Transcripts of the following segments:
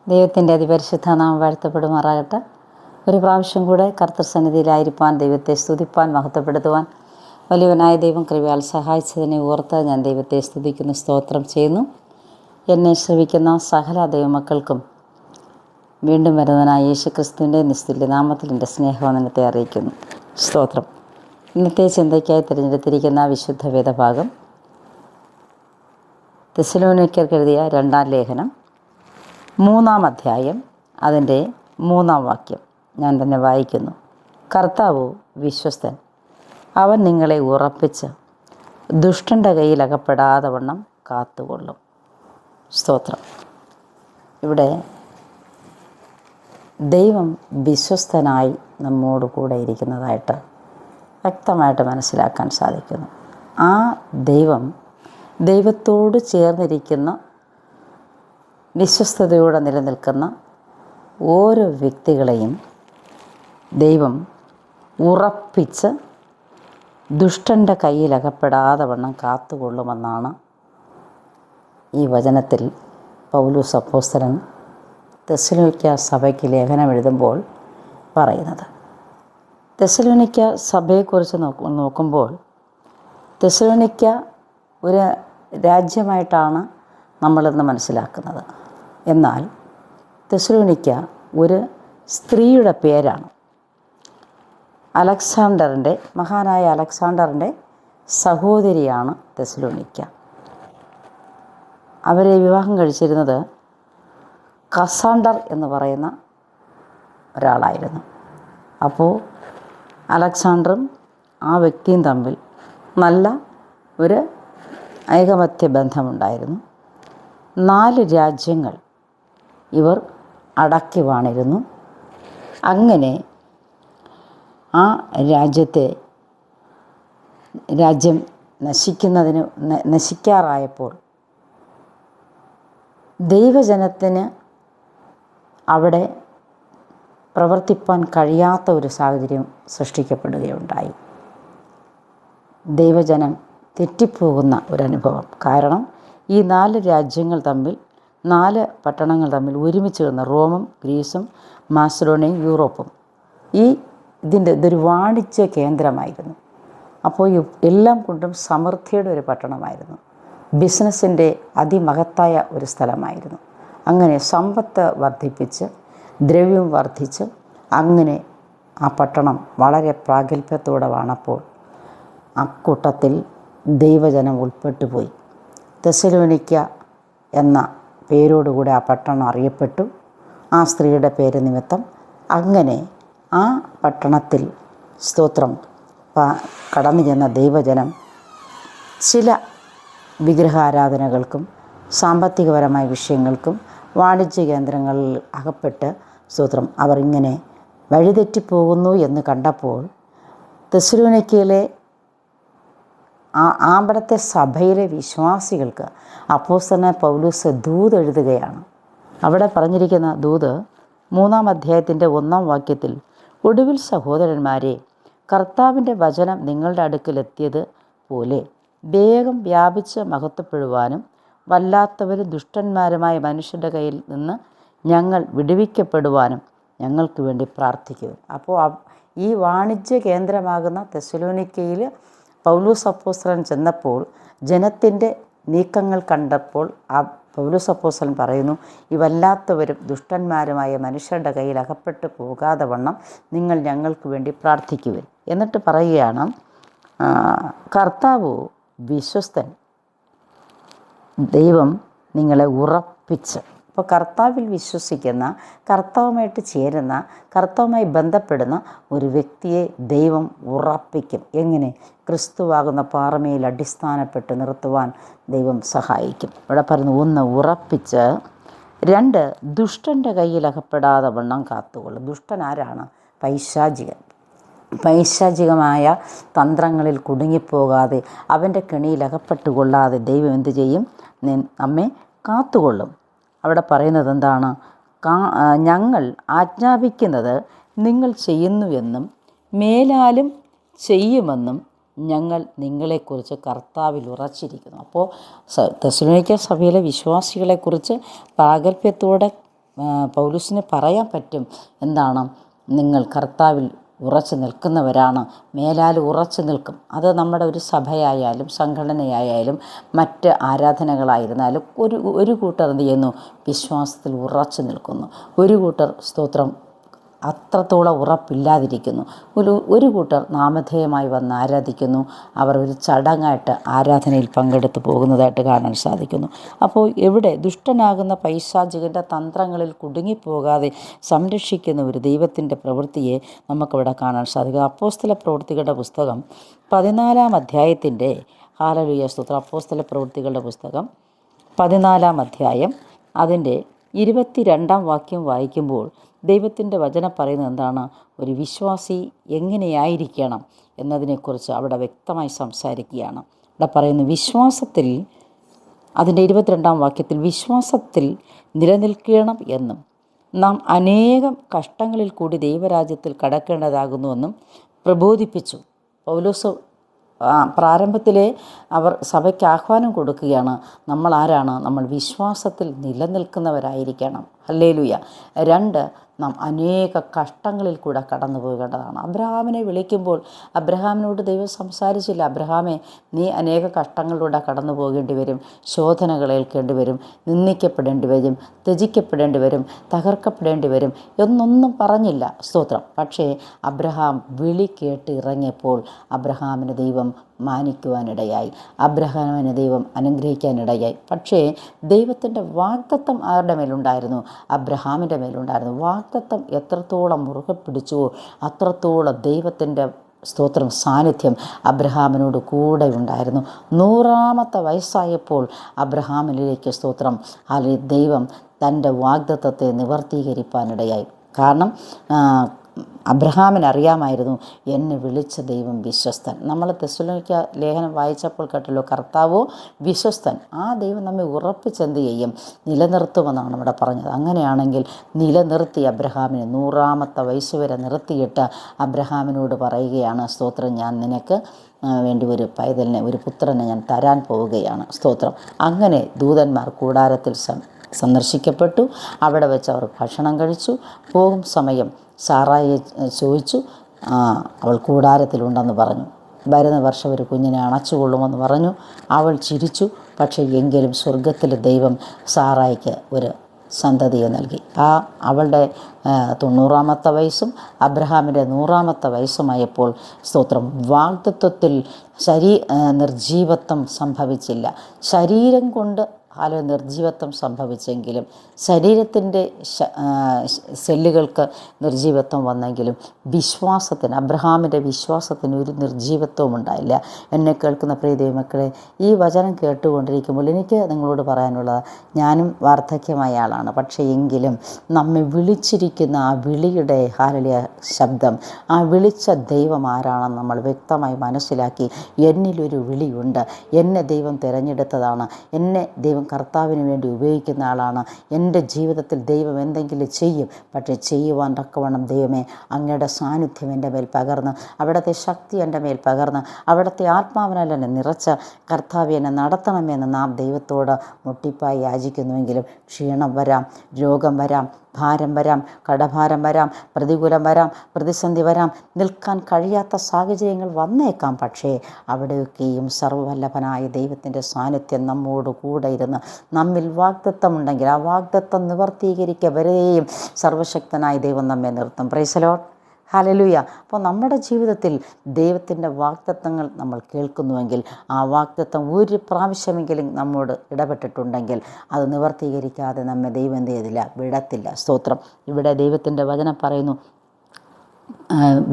ദൈവത്തിൻ്റെ അതിപരിശുദ്ധ നാമം വാഴ്ത്തപ്പെടുമാറാകട്ടെ. ഒരു പ്രാവശ്യം കൂടെ കർത്തൃസന്നിധിയിലായിരിക്കാൻ, ദൈവത്തെ സ്തുതിപ്പാൻ, മഹത്വപ്പെടുത്തുവാൻ വലിയവനായ ദൈവം കൃപയാൽ സഹായിച്ചതിനെ ഓർത്ത് ഞാൻ ദൈവത്തെ സ്തുതിക്കുന്നു, സ്തോത്രം ചെയ്യുന്നു. എന്നെ ശ്രവിക്കുന്ന സകല ദൈവമക്കൾക്കും വീണ്ടും വരുന്നവനായ യേശുക്രിസ്തുവിൻ്റെ നിസ്തുല്യ നാമത്തിൽ എൻ്റെ സ്നേഹവന്ദനത്തെ അറിയിക്കുന്നു, സ്തോത്രം. ഇന്നത്തെ ചിന്തയ്ക്കായി തിരഞ്ഞെടുത്തിരിക്കുന്ന വിശുദ്ധ വേദഭാഗം തെസ്സലോനിക്കർക്ക് എഴുതിയ 2-ാം ലേഖനം 3-ാം അധ്യായം അതിൻ്റെ 3-ാം വാക്യം ഞാൻ തന്നെ വായിക്കുന്നു. കർത്താവ് വിശ്വസ്തൻ, അവൻ നിങ്ങളെ ഉറപ്പിച്ച് ദുഷ്ടൻ്റെ കയ്യിൽ അകപ്പെടാതെ വണ്ണം കാത്തുകൊള്ളും. സ്തോത്രം. ഇവിടെ ദൈവം വിശ്വസ്തനായി നമ്മോട് കൂടെ ഇരിക്കുന്നതായിട്ട് വ്യക്തമായിട്ട് മനസ്സിലാക്കാൻ സാധിക്കുന്നു. ആ ദൈവത്തോട് ചേർന്നിരിക്കുന്ന, വിശ്വസ്തയോടെ നിലനിൽക്കുന്ന ഓരോ വ്യക്തികളെയും ദൈവം ഉറപ്പിച്ച് ദുഷ്ടൻ്റെ കയ്യിൽ അകപ്പെടാതെ വണ്ണം കാത്തുകൊള്ളുമെന്നാണ് ഈ വചനത്തിൽ പൗലോസ് അപ്പോസ്തലൻ തെസ്സലോനിക്ക സഭയ്ക്ക് ലേഖനം എഴുതുമ്പോൾ പറയുന്നത്. തെസ്സലോനിക്ക സഭയെക്കുറിച്ച് നോക്കുമ്പോൾ തെസ്സലോനിക്ക ഒരു രാജ്യമായിട്ടാണ് നമ്മളിന്ന് മനസ്സിലാക്കുന്നത്. എന്നാൽ തെസ്സലോനിക്ക ഒരു സ്ത്രീയുടെ പേരാണ്. മഹാനായ അലക്സാണ്ടറിൻ്റെ സഹോദരിയാണ് തെസ്സലോനിക്ക. അവരെ വിവാഹം കഴിച്ചിരുന്നത് കസാണ്ടർ എന്ന് പറയുന്ന ഒരാളായിരുന്നു. അപ്പോൾ അലക്സാണ്ടറും ആ വ്യക്തിയും തമ്മിൽ നല്ല ഒരു ഐകമത്യ ബന്ധമുണ്ടായിരുന്നു. 4 രാജ്യങ്ങൾ ഇവർ അടക്കി വാണിരുന്നു. അങ്ങനെ ആ രാജ്യം നശിക്കാറായപ്പോൾ ദൈവജനത്തിന് അവിടെ പ്രവർത്തിപ്പാൻ കഴിയാത്ത ഒരു സാഹചര്യം സൃഷ്ടിക്കപ്പെടുകയുണ്ടായി. ദൈവജനം തെറ്റിപ്പോകുന്ന ഒരനുഭവം. കാരണം ഈ 4 രാജ്യങ്ങൾ തമ്മിൽ, 4 പട്ടണങ്ങൾ തമ്മിൽ ഒരുമിച്ച് വന്ന റോമും ഗ്രീസും മാസിഡോണിയയും യൂറോപ്പും ഇതൊരു വാണിജ്യ കേന്ദ്രമായിരുന്നു. അപ്പോൾ എല്ലാം കൊണ്ടും സമൃദ്ധിയുടെ ഒരു പട്ടണമായിരുന്നു. ബിസിനസ്സിൻ്റെ അതിമഹത്തായ ഒരു സ്ഥലമായിരുന്നു. അങ്ങനെ സമ്പത്ത് വർദ്ധിപ്പിച്ച്, ദ്രവ്യം വർദ്ധിച്ച്, അങ്ങനെ ആ പട്ടണം വളരെ പ്രാഗൽഭ്യത്തോടെ വാണപ്പോൾ അക്കൂട്ടത്തിൽ ദൈവജനം ഉൾപ്പെട്ടുപോയി. തെസ്സലോനിക്ക എന്ന പേരോടുകൂടി ആ പട്ടണം അറിയപ്പെട്ടു, ആ സ്ത്രീയുടെ പേര് നിമിത്തം. അങ്ങനെ ആ പട്ടണത്തിൽ, സ്തോത്രം, കടന്നു ചെന്ന ദൈവജനം ചില വിഗ്രഹാരാധനകൾക്കും സാമ്പത്തികപരമായ വിഷയങ്ങൾക്കും വാണിജ്യ കേന്ദ്രങ്ങളിൽ അകപ്പെട്ട്, സ്തോത്രം, അവർ ഇങ്ങനെ വഴിതെറ്റിപ്പോകുന്നു എന്ന് കണ്ടപ്പോൾ തെസ്സലോനിക്കയിലെ അവിടുത്തെ സഭയിലെ വിശ്വാസികൾക്ക് അപ്പോസ്തലനായ പൗലോസ് ദൂത് എഴുതുകയാണ്. അവിടെ പറഞ്ഞിരിക്കുന്ന ദൂത് 3-ാം അധ്യായത്തിൻ്റെ 1-ാം വാക്യത്തിൽ, ഒടുവിൽ സഹോദരന്മാരെ, കർത്താവിൻ്റെ വചനം നിങ്ങളുടെ അടുക്കലെത്തിയത് പോലെ വേഗം വ്യാപിച്ച് മഹത്വപ്പെടുവാനും വല്ലാത്തവരും ദുഷ്ടന്മാരുമായ മനുഷ്യരുടെ കയ്യിൽ നിന്ന് ഞങ്ങൾ വിടുവിക്കപ്പെടുവാനും ഞങ്ങൾക്ക് വേണ്ടി പ്രാർത്ഥിക്കുക. അപ്പോൾ ഈ വാണിജ്യ കേന്ദ്രമാകുന്ന തെസ്സലോനിക്കയിൽ പൗലോസ് അപ്പോസ്തലൻ ചെന്നപ്പോൾ ജനത്തിൻ്റെ നീക്കങ്ങൾ കണ്ടപ്പോൾ ആ പൗലോസ് അപ്പോസ്തലൻ പറയുന്നു, ഈ വല്ലാത്തവരും ദുഷ്ടന്മാരുമായ മനുഷ്യരുടെ കയ്യിൽ അകപ്പെട്ടു പോകാതെ വണ്ണം നിങ്ങൾ ഞങ്ങൾക്ക് വേണ്ടി പ്രാർത്ഥിക്കുവിൻ. എന്നിട്ട് പറയുകയാണ്, കർത്താവ് വിശ്വസ്തൻ, ദൈവം നിങ്ങളെ ഉറപ്പിച്ച്. അപ്പോൾ കർത്താവിൽ വിശ്വസിക്കുന്ന, കർത്താവുമായിട്ട് ചേരുന്ന, കർത്താവുമായി ബന്ധപ്പെടുന്ന ഒരു വ്യക്തിയെ ദൈവം ഉറപ്പിക്കും. എങ്ങനെ? ക്രിസ്തുവാകുന്ന പാറമേൽ അടിസ്ഥാനപ്പെട്ട് നിർത്തുവാൻ ദൈവം സഹായിക്കും. ഇവിടെ പറയുന്നു, 1 ഉറപ്പിച്ച്, 2 ദുഷ്ടൻ്റെ കയ്യിൽ അകപ്പെടാതെ വണ്ണം കാത്തുകൊള്ളും. ദുഷ്ടൻ ആരാണ്? പൈശാചികമായ തന്ത്രങ്ങളിൽ കുടുങ്ങിപ്പോകാതെ, അവൻ്റെ കെണിയിൽ അകപ്പെട്ടുകൊള്ളാതെ ദൈവം എന്ത് ചെയ്യും? നമ്മെ കാത്തുകൊള്ളും. അവിടെ പറയുന്നത് എന്താണ്? ഞങ്ങൾ ആജ്ഞാപിക്കുന്നത് നിങ്ങൾ ചെയ്യുന്നുവെന്നും മേലാലും ചെയ്യുമെന്നും ഞങ്ങൾ നിങ്ങളെക്കുറിച്ച് കർത്താവിൽ ഉറച്ചിരിക്കുന്നു. അപ്പോൾ തെസ്സലോനിക്ക സഭയിലെ വിശ്വാസികളെക്കുറിച്ച് പ്രാഗൽഭ്യത്തോടെ പൗലോസിന് പറയാൻ പറ്റും. എന്താണ്? നിങ്ങൾ കർത്താവിൽ ഉറച്ചു നിൽക്കുന്നവരാണ്, മേലാൽ ഉറച്ചു നിൽക്കും. അത് നമ്മുടെ ഒരു സഭയായാലും സംഘടനയായാലും മറ്റ് ആരാധനകളായിരുന്നാലും ഒരു കൂട്ടർ എന്ത് ചെയ്യുന്നു? വിശ്വാസത്തിൽ ഉറച്ചു നിൽക്കുന്നു. ഒരു കൂട്ടർ സ്തോത്രം അത്രത്തോളം ഉറപ്പില്ലാതിരിക്കുന്നു. ഒരു കൂട്ടർ നാമധേയമായി വന്ന് ആരാധിക്കുന്നു. അവർ ഒരു ചടങ്ങായിട്ട് ആരാധനയിൽ പങ്കെടുത്ത് പോകുന്നതായിട്ട് കാണാൻ സാധിക്കുന്നു. അപ്പോൾ എവിടെ ദുഷ്ടനാകുന്ന പൈശാചികൻ്റെ തന്ത്രങ്ങളിൽ കുടുങ്ങിപ്പോകാതെ സംരക്ഷിക്കുന്ന ഒരു ദൈവത്തിൻ്റെ പ്രവൃത്തിയെ നമുക്കവിടെ കാണാൻ സാധിക്കും. അപ്പോസ്തല പ്രവൃത്തികളുടെ പുസ്തകം 14-ാം അധ്യായത്തിൻ്റെ ഹല്ലേലൂയ സ്തോത്രം. അപ്പോസ്തല പ്രവൃത്തികളുടെ പുസ്തകം 14-ാം അധ്യായം അതിൻ്റെ 22-ാം വാക്യം വായിക്കുമ്പോൾ ദൈവത്തിൻ്റെ വചനം പറയുന്നത് എന്താണ്? ഒരു വിശ്വാസി എങ്ങനെയായിരിക്കണം എന്നതിനെക്കുറിച്ച് അവിടെ വ്യക്തമായി സംസാരിക്കുകയാണ്. അവിടെ പറയുന്നു, വിശ്വാസത്തിൽ, അതിൻ്റെ 22-ാം വാക്യത്തിൽ, വിശ്വാസത്തിൽ നിലനിൽക്കണം എന്നും നാം അനേകം കഷ്ടങ്ങളിൽ കൂടി ദൈവരാജ്യത്തിൽ കടക്കേണ്ടതാകുന്നുവെന്നും പ്രബോധിപ്പിച്ചു. പൗലോസ് പ്രാരംഭത്തിലെ അവർ സഭയ്ക്ക് ആഹ്വാനം കൊടുക്കുകയാണ്. നമ്മൾ ആരാണ്? നമ്മൾ വിശ്വാസത്തിൽ നിലനിൽക്കുന്നവരായിരിക്കണം. ഹല്ലേലൂയ. 2, നാം അനേക കഷ്ടങ്ങളിൽ കൂടെ കടന്നു പോകേണ്ടതാണ്. അബ്രഹാമിനെ വിളിക്കുമ്പോൾ അബ്രഹാമിനോട് ദൈവം സംസാരിച്ചില്ല, അബ്രഹാമേ നീ അനേക കഷ്ടങ്ങളിലൂടെ കടന്നു പോകേണ്ടി വരും, ശോധനകൾ ഏൽക്കേണ്ടി വരും, നിന്ദിക്കപ്പെടേണ്ടി വരും, ത്യജിക്കപ്പെടേണ്ടി വരും, തകർക്കപ്പെടേണ്ടി വരും എന്നൊന്നും പറഞ്ഞില്ല. സ്തോത്രം. പക്ഷേ അബ്രഹാം വിളി കേട്ട് ഇറങ്ങിയപ്പോൾ അബ്രഹാമിന് ദൈവം മാനിക്കുവാനിടയായി, അബ്രഹാമിനെ ദൈവം അനുഗ്രഹിക്കാനിടയായി. പക്ഷേ ദൈവത്തിൻ്റെ വാഗ്ദത്തം ആരുടെ മേലുണ്ടായിരുന്നു? അബ്രഹാമിൻ്റെ മേലുണ്ടായിരുന്നു. വാഗ്ദത്തം എത്രത്തോളം മുറുകെ പിടിച്ചുവോ അത്രത്തോളം ദൈവത്തിൻ്റെ സ്തോത്രം സാന്നിധ്യം അബ്രഹാമിനോട് കൂടെ ഉണ്ടായിരുന്നു. 100-ാമത്തെ വയസ്സായപ്പോൾ അബ്രഹാമിലേക്ക് സ്തോത്രം ദൈവം തൻ്റെ വാഗ്ദത്തത്തെ നിവർത്തീകരിക്കാനിടയായി. കാരണം അബ്രഹാമിനറിയാമായിരുന്നു, എന്നെ വിളിച്ച ദൈവം വിശ്വസ്തൻ. നമ്മൾ തെസ്സലോനിക്ക ലേഖനം വായിച്ചപ്പോൾ കേട്ടല്ലോ, കർത്താവോ വിശ്വസ്തൻ. ആ ദൈവം നമ്മെ ഉറപ്പിച്ചെന്ത് ചെയ്യും? നിലനിർത്തുമെന്നാണ് ഇവിടെ പറഞ്ഞത്. അങ്ങനെയാണെങ്കിൽ നിലനിർത്തി അബ്രഹാമിനെ 100-ാമത്തെ വയസ്സ് വരെ നിർത്തിയിട്ട് അബ്രഹാമിനോട് പറയുകയാണ്, സ്തോത്രം, ഞാൻ നിനക്ക് വേണ്ടി ഒരു പൈതലിനെ, ഒരു പുത്രനെ ഞാൻ തരാൻ പോവുകയാണ്. സ്തോത്രം. അങ്ങനെ ദൂതന്മാർ കൂടാരത്തിൽ സന്ദർശിക്കപ്പെട്ടു. അവിടെ വെച്ച് അവർ ഭക്ഷണം കഴിച്ചു. പോകും സമയം സാറായെ ചോദിച്ചു, അവൾ കൂടാരത്തിലുണ്ടെന്ന് പറഞ്ഞു. വരുന്ന വർഷം ഒരു കുഞ്ഞിനെ അണച്ചുകൊള്ളുമെന്ന് പറഞ്ഞു. അവൾ ചിരിച്ചു. പക്ഷേ എങ്കിലും സ്വർഗത്തിലെ ദൈവം സാറായിക്ക് ഒരു സന്തതിയെ നൽകി. അവളുടെ 90-ാമത്തെ വയസ്സും അബ്രഹാമിൻ്റെ 100-ാമത്തെ വയസ്സുമായപ്പോൾ സ്തോത്രം വാഗ്ദത്വത്തിൽ നിർജീവത്വം സംഭവിച്ചില്ല. ശരീരം കൊണ്ട് നിർജീവത്വം സംഭവിച്ചെങ്കിലും ശരീരത്തിൻ്റെ സെല്ലുകൾക്ക് നിർജീവത്വം വന്നെങ്കിലും വിശ്വാസത്തിന്, അബ്രഹാമിൻ്റെ വിശ്വാസത്തിന് ഒരു നിർജീവത്വവും ഉണ്ടായില്ല. എന്നെ കേൾക്കുന്ന പ്രിയ ദൈവമക്കളെ, ഈ വചനം കേട്ടുകൊണ്ടിരിക്കുമ്പോൾ എനിക്ക് നിങ്ങളോട് പറയാനുള്ളത്, ഞാനും വാർദ്ധക്യമായ ആളാണ്. പക്ഷേ എങ്കിലും നമ്മെ വിളിച്ചിരിക്കുന്ന ആ വിളിയുടെ ഹല്ലേലൂയ ശബ്ദം, ആ വിളിച്ച ദൈവം ആരാണെന്ന് നമ്മൾ വ്യക്തമായി മനസ്സിലാക്കി, എന്നിലൊരു വിളിയുണ്ട്, എന്നെ ദൈവം തിരഞ്ഞെടുത്തതാണ്, എന്നെ ദൈവം കർത്താവിന് വേണ്ടി ഉപയോഗിക്കുന്ന ആളാണ്, എൻ്റെ ജീവിതത്തിൽ ദൈവം എന്തെങ്കിലും ചെയ്യും. പക്ഷേ ചെയ്യുവാൻ തക്കവണ്ണം ദൈവമേ അങ്ങയുടെ സാന്നിധ്യം എൻ്റെ മേൽ പകർന്ന്, അവിടുത്തെ ശക്തി എൻ്റെ മേൽ പകർന്ന്, അവിടുത്തെ ആത്മാവിനാൽ എന്നെ നിറച്ച കർത്താവ് എന്നെ നടത്തണമെന്ന് നാം ദൈവത്തോട് മുട്ടിപ്പായി യാചിക്കുന്നുവെങ്കിലും ക്ഷീണം വരാം, രോഗം വരാം, ഭാരം വരാം, കടഭാരം വരാം, പ്രതികൂലം വരാം, പ്രതിസന്ധി വരാം, നിൽക്കാൻ കഴിയാത്ത സാഹചര്യങ്ങൾ വന്നേക്കാം. പക്ഷേ അവിടെയൊക്കെയും സർവ്വവല്ലഭനായ ദൈവത്തിൻ്റെ സാന്നിധ്യം നമ്മോട് കൂടെ ഇരുന്ന് നമ്മിൽ വാഗ്ദത്തമുണ്ടെങ്കിൽ ആ വാഗ്ദത്തം നിവർത്തീകരിക്കവരെയും സർവശക്തനായ ദൈവം നമ്മെ നിർത്തും. Price the Lord. ഹല്ലേലൂയ. അപ്പോൾ നമ്മുടെ ജീവിതത്തിൽ ദൈവത്തിൻ്റെ വാഗ്ദത്തങ്ങൾ നമ്മൾ കേൾക്കുന്നുവെങ്കിൽ ആ വാഗ്ദത്തം ഒരു പ്രാവശ്യമെങ്കിലും നമ്മോട് ഇടപെട്ടിട്ടുണ്ടെങ്കിൽ അത് നിവർത്തീകരിക്കാതെ നമ്മെ ദൈവം എന്ത് ചെയ്തില്ല? വിടത്തില്ല. സ്തോത്രം. ഇവിടെ ദൈവത്തിൻ്റെ വചനം പറയുന്നു,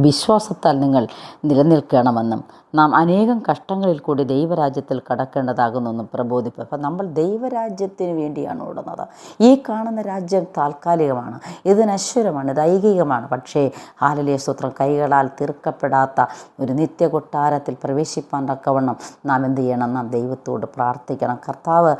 വിശ്വാസത്താൽ നിങ്ങൾ നിലനിൽക്കണമെന്നും നാം അനേകം കഷ്ടങ്ങളിൽ കൂടി ദൈവരാജ്യത്തിൽ കടക്കേണ്ടതാകുന്നെന്നും പ്രബോധിപ്പിക്കും. അപ്പം നമ്മൾ ദൈവരാജ്യത്തിന് വേണ്ടിയാണ് ഓടുന്നത്. ഈ കാണുന്ന രാജ്യം താൽക്കാലികമാണ്, ഇത് നശ്വരമാണ്, ഇത് ഐഹികമാണ്. പക്ഷേ ഹല്ലേലൂയ സ്തോത്രം, കൈകളാൽ തീർക്കപ്പെടാത്ത ഒരു നിത്യകൊട്ടാരത്തിൽ പ്രവേശിപ്പാൻ തക്കവണ്ണം നാം എന്ത് ചെയ്യണം? നാം ദൈവത്തോട് പ്രാർത്ഥിക്കണം. കർത്താവ്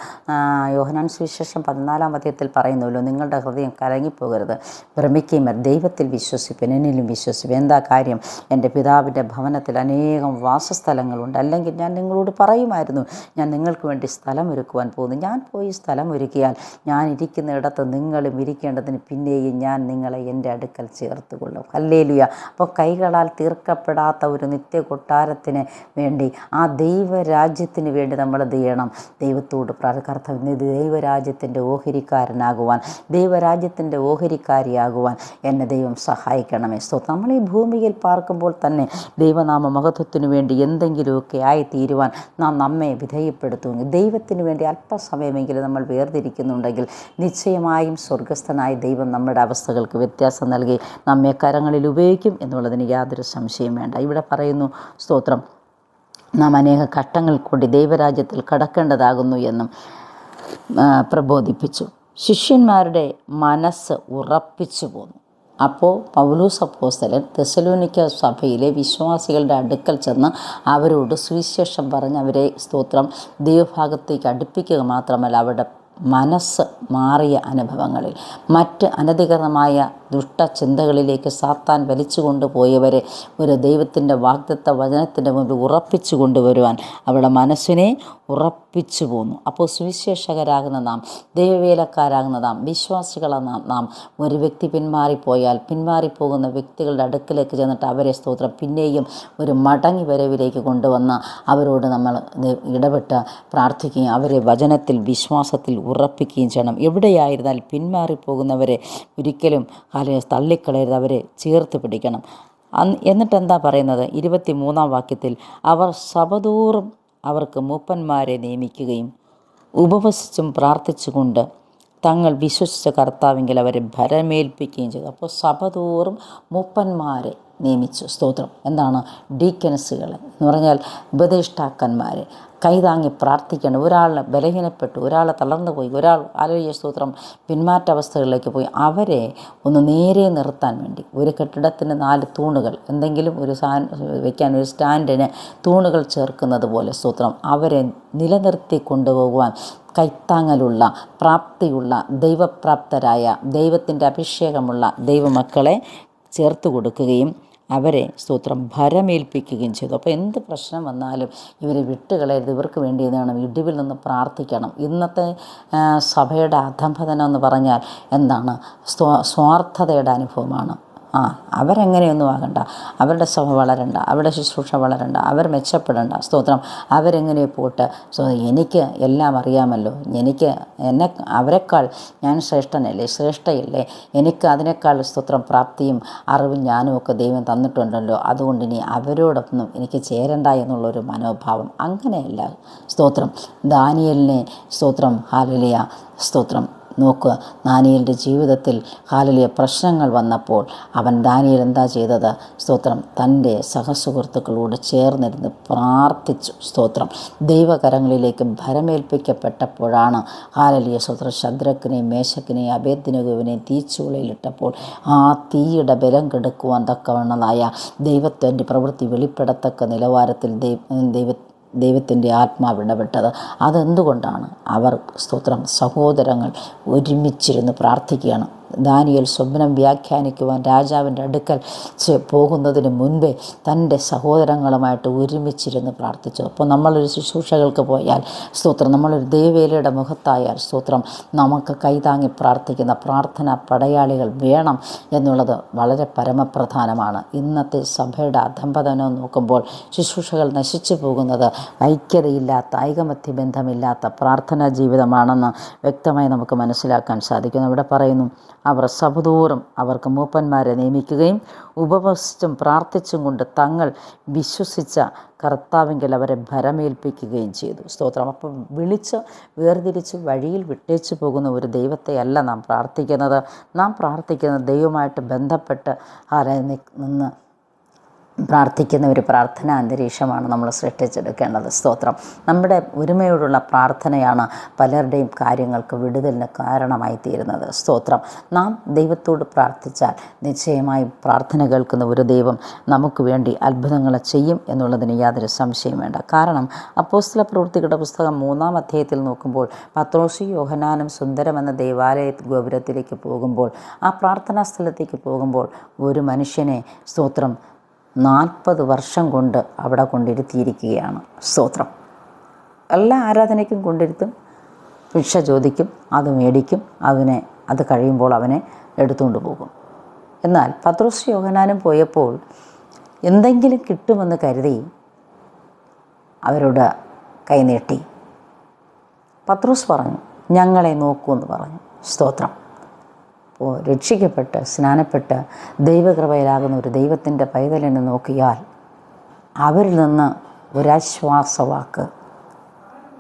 യോഹന്നാൻ സുവിശേഷം 14-ാം അധ്യായത്തിൽ പറയുന്നുവല്ലോ, നിങ്ങളുടെ ഹൃദയം കലങ്ങിപ്പോകരുത്, ഭ്രമിക്കുകയും ദൈവത്തിൽ വിശ്വസിപ്പിൻ, എന്നിലും വിശ്വസിപ്പിൻ. യേശുവേ. എന്താ കാര്യം? എൻ്റെ പിതാവിൻ്റെ ഭവനത്തിൽ അനേകം വാസസ്ഥലങ്ങളുണ്ട്, അല്ലെങ്കിൽ ഞാൻ നിങ്ങളോട് പറയുമായിരുന്നു, ഞാൻ നിങ്ങൾക്ക് വേണ്ടി സ്ഥലം ഒരുക്കുവാൻ പോകുന്നു. ഞാൻ പോയി സ്ഥലം ഒരുക്കിയാൽ ഞാൻ ഇരിക്കുന്ന ഇടത്ത് നിങ്ങളും ഇരിക്കേണ്ടതിന് പിന്നെയും ഞാൻ നിങ്ങളെ എൻ്റെ അടുക്കൽ ചേർത്തുകൊള്ളും. ഹല്ലേലൂയ. അപ്പോൾ കൈകളാൽ തീർക്കപ്പെടാത്ത ഒരു നിത്യ കൊട്ടാരത്തിന് വേണ്ടി, ആ ദൈവരാജ്യത്തിന് വേണ്ടി നമ്മൾ എന്ത് ചെയ്യണം? ദൈവത്തോട് കർത്താവ്, ദൈവരാജ്യത്തിൻ്റെ ഓഹരിക്കാരനാകുവാൻ, ദൈവരാജ്യത്തിൻ്റെ ഓഹരിക്കാരിയാകുവാൻ എന്നെ ദൈവം സഹായിക്കണമേ. നമ്മൾ ഈ ഭൂമിയിൽ പാർക്കുമ്പോൾ തന്നെ ദൈവനാമ മഹത്വത്തിനു വേണ്ടി എന്തെങ്കിലുമൊക്കെ ആയിത്തീരുവാൻ നാം നമ്മെ വിധേയപ്പെടുത്തുമെങ്കിൽ, ദൈവത്തിന് വേണ്ടി അല്പസമയമെങ്കിലും നമ്മൾ വേർതിരിക്കുന്നുണ്ടെങ്കിൽ, നിശ്ചയമായും സ്വർഗസ്ഥനായ ദൈവം നമ്മുടെ അവസ്ഥകൾക്ക് വ്യത്യാസം നൽകി നമ്മെ കരങ്ങളിൽ ഉപയോഗിക്കും എന്നുള്ളതിന് യാതൊരു സംശയം വേണ്ട. ഇവിടെ പറയുന്നു, സ്തോത്രം, നാം അനേക ഘട്ടങ്ങൾ കൂടി ദൈവരാജ്യത്തിൽ കടക്കേണ്ടതാകുന്നു എന്നും പ്രബോധിപ്പിച്ചു. ശിഷ്യന്മാരുടെ മനസ്സ് ഉറപ്പിച്ചു പോന്നു. അപ്പോൾ പൗലോസ് അപ്പോസ്തലൻ തെസ്സലോനിക്ക സഭയിലെ വിശ്വാസികളുടെ അടുക്കൽ ചെന്ന് അവരോട് സുവിശേഷം പറഞ്ഞ് അവരെ, സ്തോത്രം, ദൈവഭാഗത്തേക്ക് അടുപ്പിക്കുക മാത്രമല്ല, അവരുടെ മനസ്സ് മാറിയ അനുഭവങ്ങളിൽ, മറ്റ് അനധികൃതമായ ദുഷ്ടചിന്തകളിലേക്ക് സാത്താൻ വലിച്ചു കൊണ്ടുപോയവരെ ഒരു ദൈവത്തിൻ്റെ വാഗ്ദത്ത വചനത്തിൻ്റെ മുമ്പിൽ ഉറപ്പിച്ചു കൊണ്ടുവരുവാൻ അവരുടെ മനസ്സിനെ ഉറപ്പിച്ചു പോന്നു. അപ്പോൾ സുവിശേഷകരാകുന്ന നാം, ദൈവവേലക്കാരാകുന്ന നാം, വിശ്വാസികളാകുന്ന നാം, ഒരു വ്യക്തി പിന്മാറിപ്പോകുന്ന വ്യക്തികളുടെ അടുക്കിലേക്ക് ചെന്നിട്ട് അവരെ, സ്തോത്രം, പിന്നെയും ഒരു മടങ്ങി വരവിലേക്ക് കൊണ്ടുവന്ന് അവരോട് നമ്മൾ ഇടപെട്ട് പ്രാർത്ഥിക്കുകയും അവരെ വചനത്തിൽ, വിശ്വാസത്തിൽ ഉറപ്പിക്കുകയും ചെയ്യണം. എവിടെയായിരുന്നാൽ പിന്മാറിപ്പോകുന്നവരെ ഒരിക്കലും തള്ളിക്കളയരുത്, അവരെ ചേർത്ത് പിടിക്കണം. എന്നിട്ട് എന്താ പറയുന്നത്? 23-ാം വാക്യത്തിൽ, അവർ സഭതോറും അവർക്ക് മൂപ്പന്മാരെ നിയമിക്കുകയും ഉപവസിച്ചും പ്രാർത്ഥിച്ചുകൊണ്ട് തങ്ങൾ വിശ്വസിച്ച കർത്താവെങ്കിൽ അവരെ ഭരമേൽപ്പിക്കുകയും ചെയ്തു. അപ്പോൾ സഭതോറും മൂപ്പന്മാരെ നിയമിച്ചു. സ്തോത്രം. എന്താണ്? ഡീക്കനസുകളെ എന്ന് പറഞ്ഞാൽ ഉപദേഷ്ടാക്കന്മാരെ, കൈതാങ്ങി പ്രാർത്ഥിക്കണം. ഒരാൾ ബലഹീനപ്പെട്ടു, ഒരാൾ തളർന്നു പോയി, ഒരാൾ ആലോചിച്ച, സ്തോത്രം, പിന്മാറ്റാവസ്ഥകളിലേക്ക് പോയി, അവരെ ഒന്ന് നേരെ നിർത്താൻ വേണ്ടി ഒരു കെട്ടിടത്തിന് 4 തൂണുകൾ, എന്തെങ്കിലും ഒരു വയ്ക്കാൻ ഒരു സ്റ്റാൻഡിന് തൂണുകൾ ചേർക്കുന്നത് പോലെ, സ്തോത്രം, അവരെ നിലനിർത്തി കൊണ്ടുപോകുവാൻ കൈത്താങ്ങലുള്ള, പ്രാപ്തിയുള്ള, ദൈവപ്രാപ്തരായ, ദൈവത്തിൻ്റെ അഭിഷേകമുള്ള ദൈവമക്കളെ ചേർത്ത് കൊടുക്കുകയും അവരെ, സ്തോത്രം, ഭരമേൽപ്പിക്കുകയും ചെയ്തു. അപ്പോൾ എന്ത് പ്രശ്നം വന്നാലും ഇവരെ വിട്ടുകളയരുത്. ഇവർക്ക് വേണ്ടി എന്താണ്? ഇടിവിൽ നിന്ന് പ്രാർത്ഥിക്കണം. ഇന്നത്തെ സഭയുടെ അധംപതനം എന്ന് പറഞ്ഞാൽ എന്താണ്? സ്വാർത്ഥതയുടെ അനുഭവമാണ്. അവരെങ്ങനെയൊന്നും ആകണ്ട, അവരുടെ സഭ വളരണ്ട, അവരുടെ ശുശ്രൂഷ വളരണ്ട, അവർ മെച്ചപ്പെടേണ്ട, സ്തോത്രം, അവരെങ്ങനെ പോട്ട്, എനിക്ക് എല്ലാം അറിയാമല്ലോ, എന്നെ അവരെക്കാൾ ഞാൻ ശ്രേഷ്ഠയല്ലേ, എനിക്ക് അതിനേക്കാൾ, സ്തോത്രം, പ്രാപ്തിയും അറിവും ജ്ഞാനും ഒക്കെ ദൈവം തന്നിട്ടുണ്ടല്ലോ, അതുകൊണ്ട് ഇനി അവരോടൊന്നും എനിക്ക് ചേരണ്ട എന്നുള്ളൊരു മനോഭാവം. അങ്ങനെയല്ല. സ്തോത്രം, ദാനിയേലിനെ, സ്തോത്രം, ഹല്ലേലൂയ, സ്തോത്രം, നോക്കുക, ദാനിയേലിൻ്റെ ജീവിതത്തിൽ ഹല്ലേലൂയ പ്രശ്നങ്ങൾ വന്നപ്പോൾ ദാനിയേൽ എന്താ ചെയ്തത്? സ്തോത്രം, തൻ്റെ സഹസുഹൃത്തുക്കളോട് ചേർന്നിരുന്ന് പ്രാർത്ഥിച്ചു. സ്തോത്രം, ദൈവകരങ്ങളിലേക്ക് ഭരമേൽപ്പിക്കപ്പെട്ടപ്പോഴാണ് ഹല്ലേലൂയ, സ്തോത്രം, ശദ്രക്കിനെയും മേശക്കിനെയും അബേദ്നെഗോവിനെയും തീച്ചൂളയിലിട്ടപ്പോൾ ആ തീയുടെ ബലം കെടുക്കുവാൻ തക്കവണ്ണമായ ദൈവത്തിൻ്റെ പ്രവൃത്തി വെളിപ്പെടത്തക്ക നിലവാരത്തിൽ ദൈവത്തിൻ്റെ ആത്മാവ് ഇടപെട്ടത്. അതെന്തുകൊണ്ടാണ്? അവർ, സ്തോത്രം, സഹോദരങ്ങൾ ഒരുമിച്ചിരുന്ന് പ്രാർത്ഥിക്കുകയാണ്. ദാനിയേൽ സ്വപ്നം വ്യാഖ്യാനിക്കുവാൻ രാജാവിൻ്റെ അടുക്കൽ പോകുന്നതിന് മുൻപേ തൻ്റെ സഹോദരങ്ങളുമായിട്ട് ഒരുമിച്ചിരുന്ന് പ്രാർത്ഥിച്ചു. അപ്പോൾ നമ്മളൊരു ശുശ്രൂഷകൾക്ക് പോയാൽ, സ്തോത്രം, നമ്മളൊരു ദൈവവേലയുടെ മുഖത്തായാൽ, സ്തോത്രം, നമുക്ക് കൈതാങ്ങി പ്രാർത്ഥിക്കുന്ന പ്രാർത്ഥനാ പടയാളികൾ വേണം എന്നുള്ളത് വളരെ പരമപ്രധാനമാണ്. ഇന്നത്തെ സഭയുടെ അധംപതനം നോക്കുമ്പോൾ ശുശ്രൂഷകൾ നശിച്ചു പോകുന്നത് ഐക്യതയില്ലാത്ത, ഐകമത്യ ബന്ധമില്ലാത്ത പ്രാർത്ഥനാ ജീവിതമാണെന്ന് വ്യക്തമായി നമുക്ക് മനസ്സിലാക്കാൻ സാധിക്കുന്നു. ഇവിടെ പറയുന്നു, അവർ സഭതോറും അവർക്ക് മൂപ്പന്മാരെ നിയമിക്കുകയും ഉപവസിച്ചും പ്രാർത്ഥിച്ചും കൊണ്ട് തങ്ങൾ വിശ്വസിച്ച കർത്താവെങ്കിൽ അവരെ ഭരമേൽപ്പിക്കുകയും ചെയ്തു. സ്തോത്രം. അപ്പം വേർതിരിച്ച് വഴിയിൽ വിട്ടേച്ചു പോകുന്ന ഒരു ദൈവത്തെ അല്ല നാം പ്രാർത്ഥിക്കുന്നത്. നാം പ്രാർത്ഥിക്കുന്നത് ദൈവമായിട്ട് ബന്ധപ്പെട്ട് നിന്ന് പ്രാർത്ഥിക്കുന്ന ഒരു പ്രാർത്ഥനാ അന്തരീക്ഷമാണ് നമ്മൾ സൃഷ്ടിച്ചെടുക്കേണ്ടത്. സ്തോത്രം. നമ്മുടെ ഒരുമയോടുള്ള പ്രാർത്ഥനയാണ് പലരുടെയും കാര്യങ്ങൾക്ക് വിടുതലിന് കാരണമായി തീരുന്നത്. സ്തോത്രം. നാം ദൈവത്തോട് പ്രാർത്ഥിച്ചാൽ നിശ്ചയമായും പ്രാർത്ഥന കേൾക്കുന്ന ഒരു ദൈവം നമുക്ക് വേണ്ടി അത്ഭുതങ്ങൾ ചെയ്യും എന്നുള്ളതിന് യാതൊരു സംശയം വേണ്ട. കാരണം അപ്പോസ്തല പ്രവൃത്തികളുടെ പുസ്തകം 3-ാം അധ്യായത്തിൽ നോക്കുമ്പോൾ പത്രോസും യോഹന്നാനും സുന്ദരം എന്ന ദേവാലയ ഗോപുരത്തിലേക്ക് പോകുമ്പോൾ, ആ പ്രാർത്ഥനാ സ്ഥലത്തേക്ക് പോകുമ്പോൾ ഒരു മനുഷ്യനെ സ്തോത്രം 40 വർഷം കൊണ്ട് അവിടെ കൊണ്ടിരുത്തിയിരിക്കുകയാണ്. സ്തോത്രം. എല്ലാ ആരാധനയ്ക്കും കൊണ്ടിരുത്തും, ഭിക്ഷ ചോദിക്കും, അത് മേടിക്കും, അത് കഴിയുമ്പോൾ അവനെ എടുത്തുകൊണ്ട് പോകും. എന്നാൽ പത്രോസ് യോഹന്നാനും പോയപ്പോൾ എന്തെങ്കിലും കിട്ടുമെന്ന് കരുതി അവരോട് കൈനീട്ടി. പത്രോസ് പറഞ്ഞു, ഞങ്ങളെ നോക്കൂന്ന് പറഞ്ഞു. സ്തോത്രം. അപ്പോൾ രക്ഷിക്കപ്പെട്ട് സ്നാനപ്പെട്ട് ദൈവകൃപയിലാകുന്ന ഒരു ദൈവത്തിൻ്റെ പൈതലിനെ നോക്കിയാൽ അവരിൽ നിന്ന് ഒരാശ്വാസവാക്ക്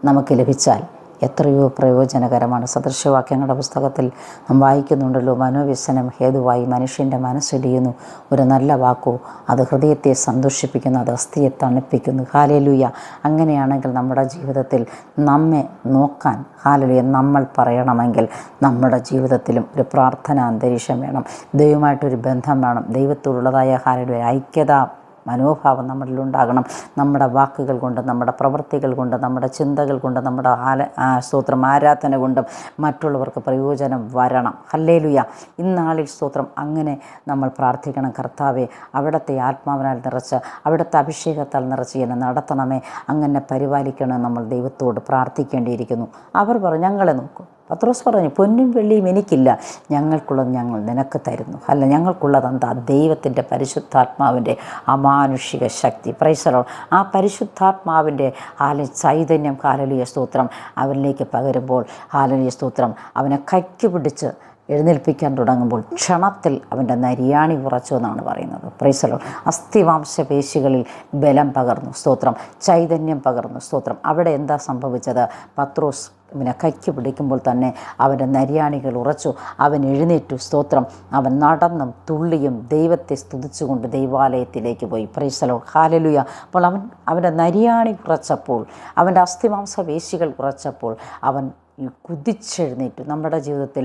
നമുക്ക് ലഭിച്ചാൽ എത്രയോ പ്രയോജനകരമാണ്. സദൃശവാക്യങ്ങളുടെ പുസ്തകത്തിൽ നാം വായിക്കുന്നുണ്ടല്ലോ, മനോവ്യസനം ഹേതുവായി മനുഷ്യൻ്റെ മനസ്സിടിയുന്നു, ഒരു നല്ല വാക്കോ അത് ഹൃദയത്തെ സന്തോഷിപ്പിക്കുന്നു, അത് അസ്ഥിയെ തണുപ്പിക്കുന്നു. ഹല്ലേലൂയ. അങ്ങനെയാണെങ്കിൽ നമ്മുടെ ജീവിതത്തിൽ നമ്മെ നോക്കാൻ ഹല്ലേലൂയ നമ്മൾ പറയണമെങ്കിൽ നമ്മുടെ ജീവിതത്തിലും ഒരു പ്രാർത്ഥനാ അന്തരീക്ഷം വേണം, ദൈവമായിട്ടൊരു ബന്ധം വേണം, ദൈവത്തോടുള്ളതായ ഹല്ലേലൂയ ഐക്യത മനോഭാവം നമ്മളിലുണ്ടാകണം. നമ്മുടെ വാക്കുകൾ കൊണ്ട്, നമ്മുടെ പ്രവൃത്തികൾ കൊണ്ട്, നമ്മുടെ ചിന്തകൾ കൊണ്ട്, നമ്മുടെ സ്തോത്രം ആരാധന കൊണ്ടും മറ്റുള്ളവർക്ക് പ്രയോജനം വരണം. ഹല്ലേലൂയ. ഇന്നാളിൽ സ്തോത്രം അങ്ങനെ നമ്മൾ പ്രാർത്ഥിക്കണം. കർത്താവെ, അവിടുത്തെ ആത്മാവിനാൽ നിറച്ച്, അവിടുത്തെ അഭിഷേകത്താൽ നിറച്ച് എന്നെ നടത്തണമേ, അങ്ങനെ പരിപാലിക്കണം. നമ്മൾ ദൈവത്തോട് പ്രാർത്ഥിക്കേണ്ടിയിരിക്കുന്നു. അവർ പറഞ്ഞു, ഞങ്ങളെ നോക്കൂ. പത്രോസ് പറഞ്ഞു, പൊന്നും വെള്ളിയും എനിക്കില്ല, ഞങ്ങൾക്കുള്ളത് ഞങ്ങൾ നിനക്ക് തരുന്നു. അല്ല, ഞങ്ങൾക്കുള്ളത് എന്താ? ദൈവത്തിൻ്റെ പരിശുദ്ധാത്മാവിൻ്റെ അമാനുഷിക ശക്തി. Price the Lord. ആ പരിശുദ്ധാത്മാവിൻ്റെ ചൈതന്യം ഹല്ലേലൂയ സ്തോത്രം അവനിലേക്ക് പകരുമ്പോൾ ഹല്ലേലൂയ സ്തോത്രം അവനെ കൈക്ക് പിടിച്ച് എഴുന്നേൽപ്പിക്കാൻ തുടങ്ങുമ്പോൾ ക്ഷണത്തിൽ അവൻ്റെ നരിയാണി ഉറച്ചു എന്നാണ് പറയുന്നത്. Praise the Lord. അസ്ഥിവാംശ പേശികളിൽ ബലം പകർന്നു. സ്തോത്രം. ചൈതന്യം പകർന്നു. സ്തോത്രം. അവിടെ എന്താ സംഭവിച്ചത്? പത്രോസ് അവനെ കൈക്ക് പിടിക്കുമ്പോൾ തന്നെ അവൻ്റെ നരിയാണികൾ ഉറച്ചു. അവൻ എഴുന്നേറ്റു. സ്തോത്രം. അവൻ നടന്നും തുള്ളിയും ദൈവത്തെ സ്തുതിച്ചുകൊണ്ട് ദൈവാലയത്തിലേക്ക് പോയി. Price the Lord. ഹല്ലേലൂയ. അപ്പോൾ അവൻ്റെ നരിയാണി ഉറച്ചപ്പോൾ, അവൻ്റെ അസ്ഥിമാംസ പേശികൾ ഉറച്ചപ്പോൾ അവൻ കുതിച്ചെഴുന്നേറ്റു. നമ്മുടെ ജീവിതത്തിൽ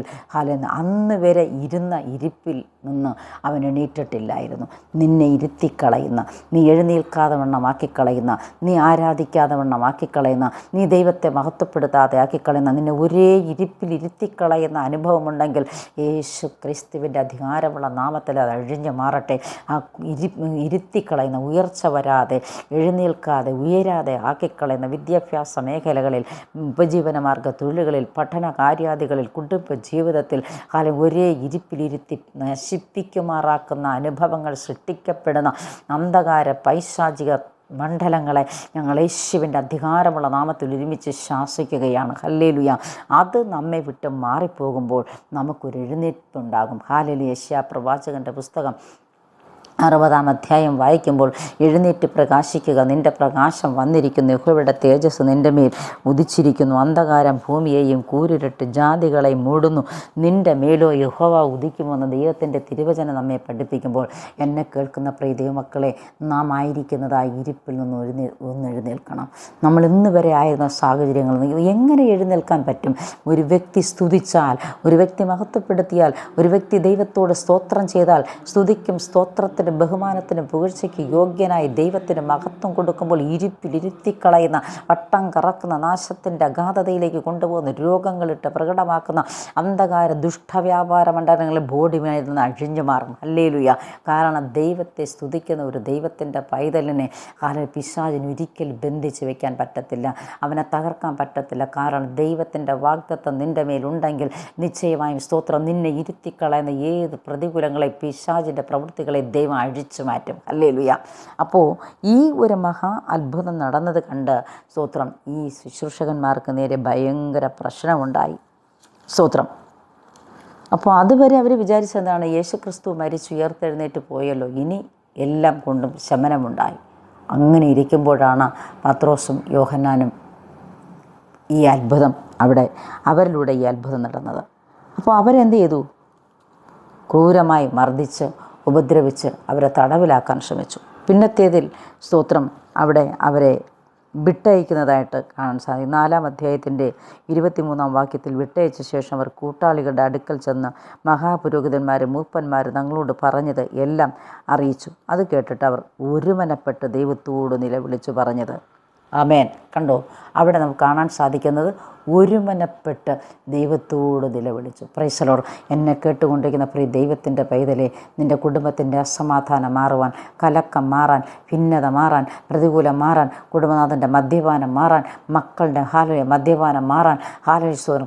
അന്ന് വരെ ഇരുന്ന ഇരിപ്പിൽ നിന്ന് അവൻ എണീറ്റിട്ടില്ലായിരുന്നു. നിന്നെ ഇരുത്തിക്കളയുന്ന, നീ എഴുന്നേൽക്കാതെ വണ്ണമാക്കിക്കളയുന്ന, നീ ആരാധിക്കാതെ വണ്ണമാക്കിക്കളയുന്ന, നീ ദൈവത്തെ മഹത്വപ്പെടുത്താതെ ആക്കിക്കളയുന്ന, നിന്നെ ഒരേ ഇരിപ്പിൽ ഇരുത്തിക്കളയുന്ന അനുഭവമുണ്ടെങ്കിൽ യേശു ക്രിസ്തുവിൻ്റെ അധികാരമുള്ള നാമത്തിൽ അത് അഴിഞ്ഞു മാറട്ടെ. ആ ഇരുത്തിക്കളയുന്ന, ഉയർച്ച വരാതെ, എഴുന്നേൽക്കാതെ, ഉയരാതെ ആക്കിക്കളയുന്ന വിദ്യാഭ്യാസ മേഖലകളിൽ, ഉപജീവനമാർഗ തൊഴിലുകളിൽ, പഠന കാര്യാദികളിൽ, കുടുംബ ജീവിതത്തിൽ ഒരേ ഇരിപ്പിലിരുത്തി നശിപ്പിക്കുമാറാക്കുന്ന അനുഭവങ്ങൾ സൃഷ്ടിക്കപ്പെടുന്ന അന്ധകാര പൈശാചിക മണ്ഡലങ്ങളെ ഞങ്ങൾ യേശുവിൻ്റെ അധികാരമുള്ള നാമത്തിൽ ഒരുമിച്ച് ശാസിക്കുകയാണ്. ഹല്ലേലൂയ. അത് നമ്മെ വിട്ട് മാറിപ്പോകുമ്പോൾ നമുക്കൊരു എഴുന്നേൽപ്പുണ്ടാകും. ഹല്ലേലൂയ. യെശയ്യാ പ്രവാചകൻ്റെ പുസ്തകം 60-ാം അധ്യായം വായിക്കുമ്പോൾ, എഴുന്നേറ്റ് പ്രകാശിക്കുക, നിൻ്റെ പ്രകാശം വന്നിരിക്കുന്നു, യഹോവയുടെ തേജസ് നിൻ്റെ മേൽ ഉദിച്ചിരിക്കുന്നു, അന്ധകാരം ഭൂമിയെയും കൂരിരുട്ട് ജാതികളെ മൂടുന്നു, നിൻ്റെ മേലോ യഹോവ ഉദിക്കുമെന്ന് ദൈവത്തിൻ്റെ തിരുവചനം നമ്മെ പഠിപ്പിക്കുമ്പോൾ, എന്നെ കേൾക്കുന്ന പ്രിയ ദൈവമക്കളെ, നാം ആയിരിക്കുന്നതായി ഇരിപ്പിൽ നിന്ന് എഴുന്നേൽക്കണം. നമ്മൾ ഇന്ന് വരെ ആയിരുന്ന സാഹചര്യങ്ങളിൽ നിന്ന് എങ്ങനെ എഴുന്നേൽക്കാൻ പറ്റും? ഒരു വ്യക്തി സ്തുതിച്ചാൽ, ഒരു വ്യക്തി മഹത്വപ്പെടുത്തിയാൽ, ഒരു വ്യക്തി ദൈവത്തോട് സ്തോത്രം ചെയ്താൽ, സ്തുതിക്കും സ്തോത്രത്തിനും ബഹുമാനത്തിനും പുകഴ്ചയ്ക്ക് യോഗ്യനായി ദൈവത്തിന് മഹത്വം കൊടുക്കുമ്പോൾ ഇരുത്തിക്കളയുന്ന, വട്ടം കറക്കുന്ന, നാശത്തിൻ്റെ അഗാധതയിലേക്ക് കൊണ്ടുപോകുന്ന, രോഗങ്ങളിട്ട് പ്രകടമാക്കുന്ന അന്ധകാര ദുഷ്ടവ്യാപാര മണ്ഡലങ്ങളിൽ ബോഡി നിന്ന് അഴിഞ്ഞു മാറും. ഹല്ലേലൂയ. കാരണം ദൈവത്തെ സ്തുതിക്കുന്ന ഒരു ദൈവത്തിൻ്റെ പൈതലിനെ പിശാചിന് ഒരിക്കൽ ബന്ധിച്ച് വയ്ക്കാൻ പറ്റത്തില്ല, അവനെ തകർക്കാൻ പറ്റത്തില്ല. കാരണം ദൈവത്തിൻ്റെ വാഗ്ദത്തം നിൻ്റെ മേലുണ്ടെങ്കിൽ നിശ്ചയമായും സ്തോത്രം നിന്നെ ഇരുത്തിക്കളയുന്ന ഏത് പ്രതികൂലങ്ങളെ, പിശാചിൻ്റെ പ്രവൃത്തികളെ ദൈവം അഴിച്ചു മാറ്റും. ഹല്ലേലൂയ. അപ്പോൾ ഈ ഒരു മഹാ അത്ഭുതം നടന്നത് കണ്ട് സ്തോത്രം ഈ ശുശ്രൂഷകന്മാർക്ക് നേരെ ഭയങ്കര പ്രശ്നമുണ്ടായി. സ്തോത്രം. അപ്പോൾ അതുവരെ അവർ വിചാരിച്ചെന്താണ്? യേശുക്രിസ്തു മരിച്ച് ഉയർത്തെഴുന്നേറ്റ് പോയല്ലോ, ഇനി എല്ലാം കൊണ്ടും ശമനമുണ്ടായി. അങ്ങനെ ഇരിക്കുമ്പോഴാണ് പത്രോസും യോഹന്നാനും ഈ അത്ഭുതം അവരിലൂടെ ഈ അത്ഭുതം നടന്നത്. അപ്പോൾ അവരെന്ത് ചെയ്തു? ക്രൂരമായി മർദ്ദിച്ച് ഉപദ്രവിച്ച് അവരെ തടവിലാക്കാൻ ശ്രമിച്ചു. പിന്നത്തേതിൽ സ്തോത്രം അവിടെ അവരെ വിട്ടയക്കുന്നതായിട്ട് കാണാൻ സാധിക്കും. 4-ാം അധ്യായത്തിൻ്റെ 23-ാം വാക്യത്തിൽ വിട്ടയച്ച ശേഷം അവർ കൂട്ടാളികളുടെ അടുക്കൽ ചെന്ന് മഹാപുരോഹിതന്മാരും മൂപ്പന്മാരും തങ്ങളോട് പറഞ്ഞത് എല്ലാം അറിയിച്ചു. അത് കേട്ടിട്ട് അവർ ഒരുമനപ്പെട്ട് ദൈവത്തോട് നിലവിളിച്ചു പറഞ്ഞത്. ആമേൻ. കണ്ടോ, അവിടെ നമുക്ക് കാണാൻ സാധിക്കുന്നത് ഒരുമനപ്പെട്ട് ദൈവത്തോട് നിലവിളിച്ചു. Price the Lord. എന്നെ കേട്ടുകൊണ്ടിരിക്കുന്ന പ്രിയ ദൈവത്തിൻ്റെ പൈതലെ, നിൻ്റെ കുടുംബത്തിൻ്റെ അസമാധാനം മാറുവാൻ, കലക്കം മാറാൻ, ഭിന്നത മാറാൻ, പ്രതികൂലം മാറാൻ, കുടുംബനാഥൻ്റെ മദ്യപാനം മാറാൻ, മക്കളുടെ മദ്യപാനം മാറാൻ,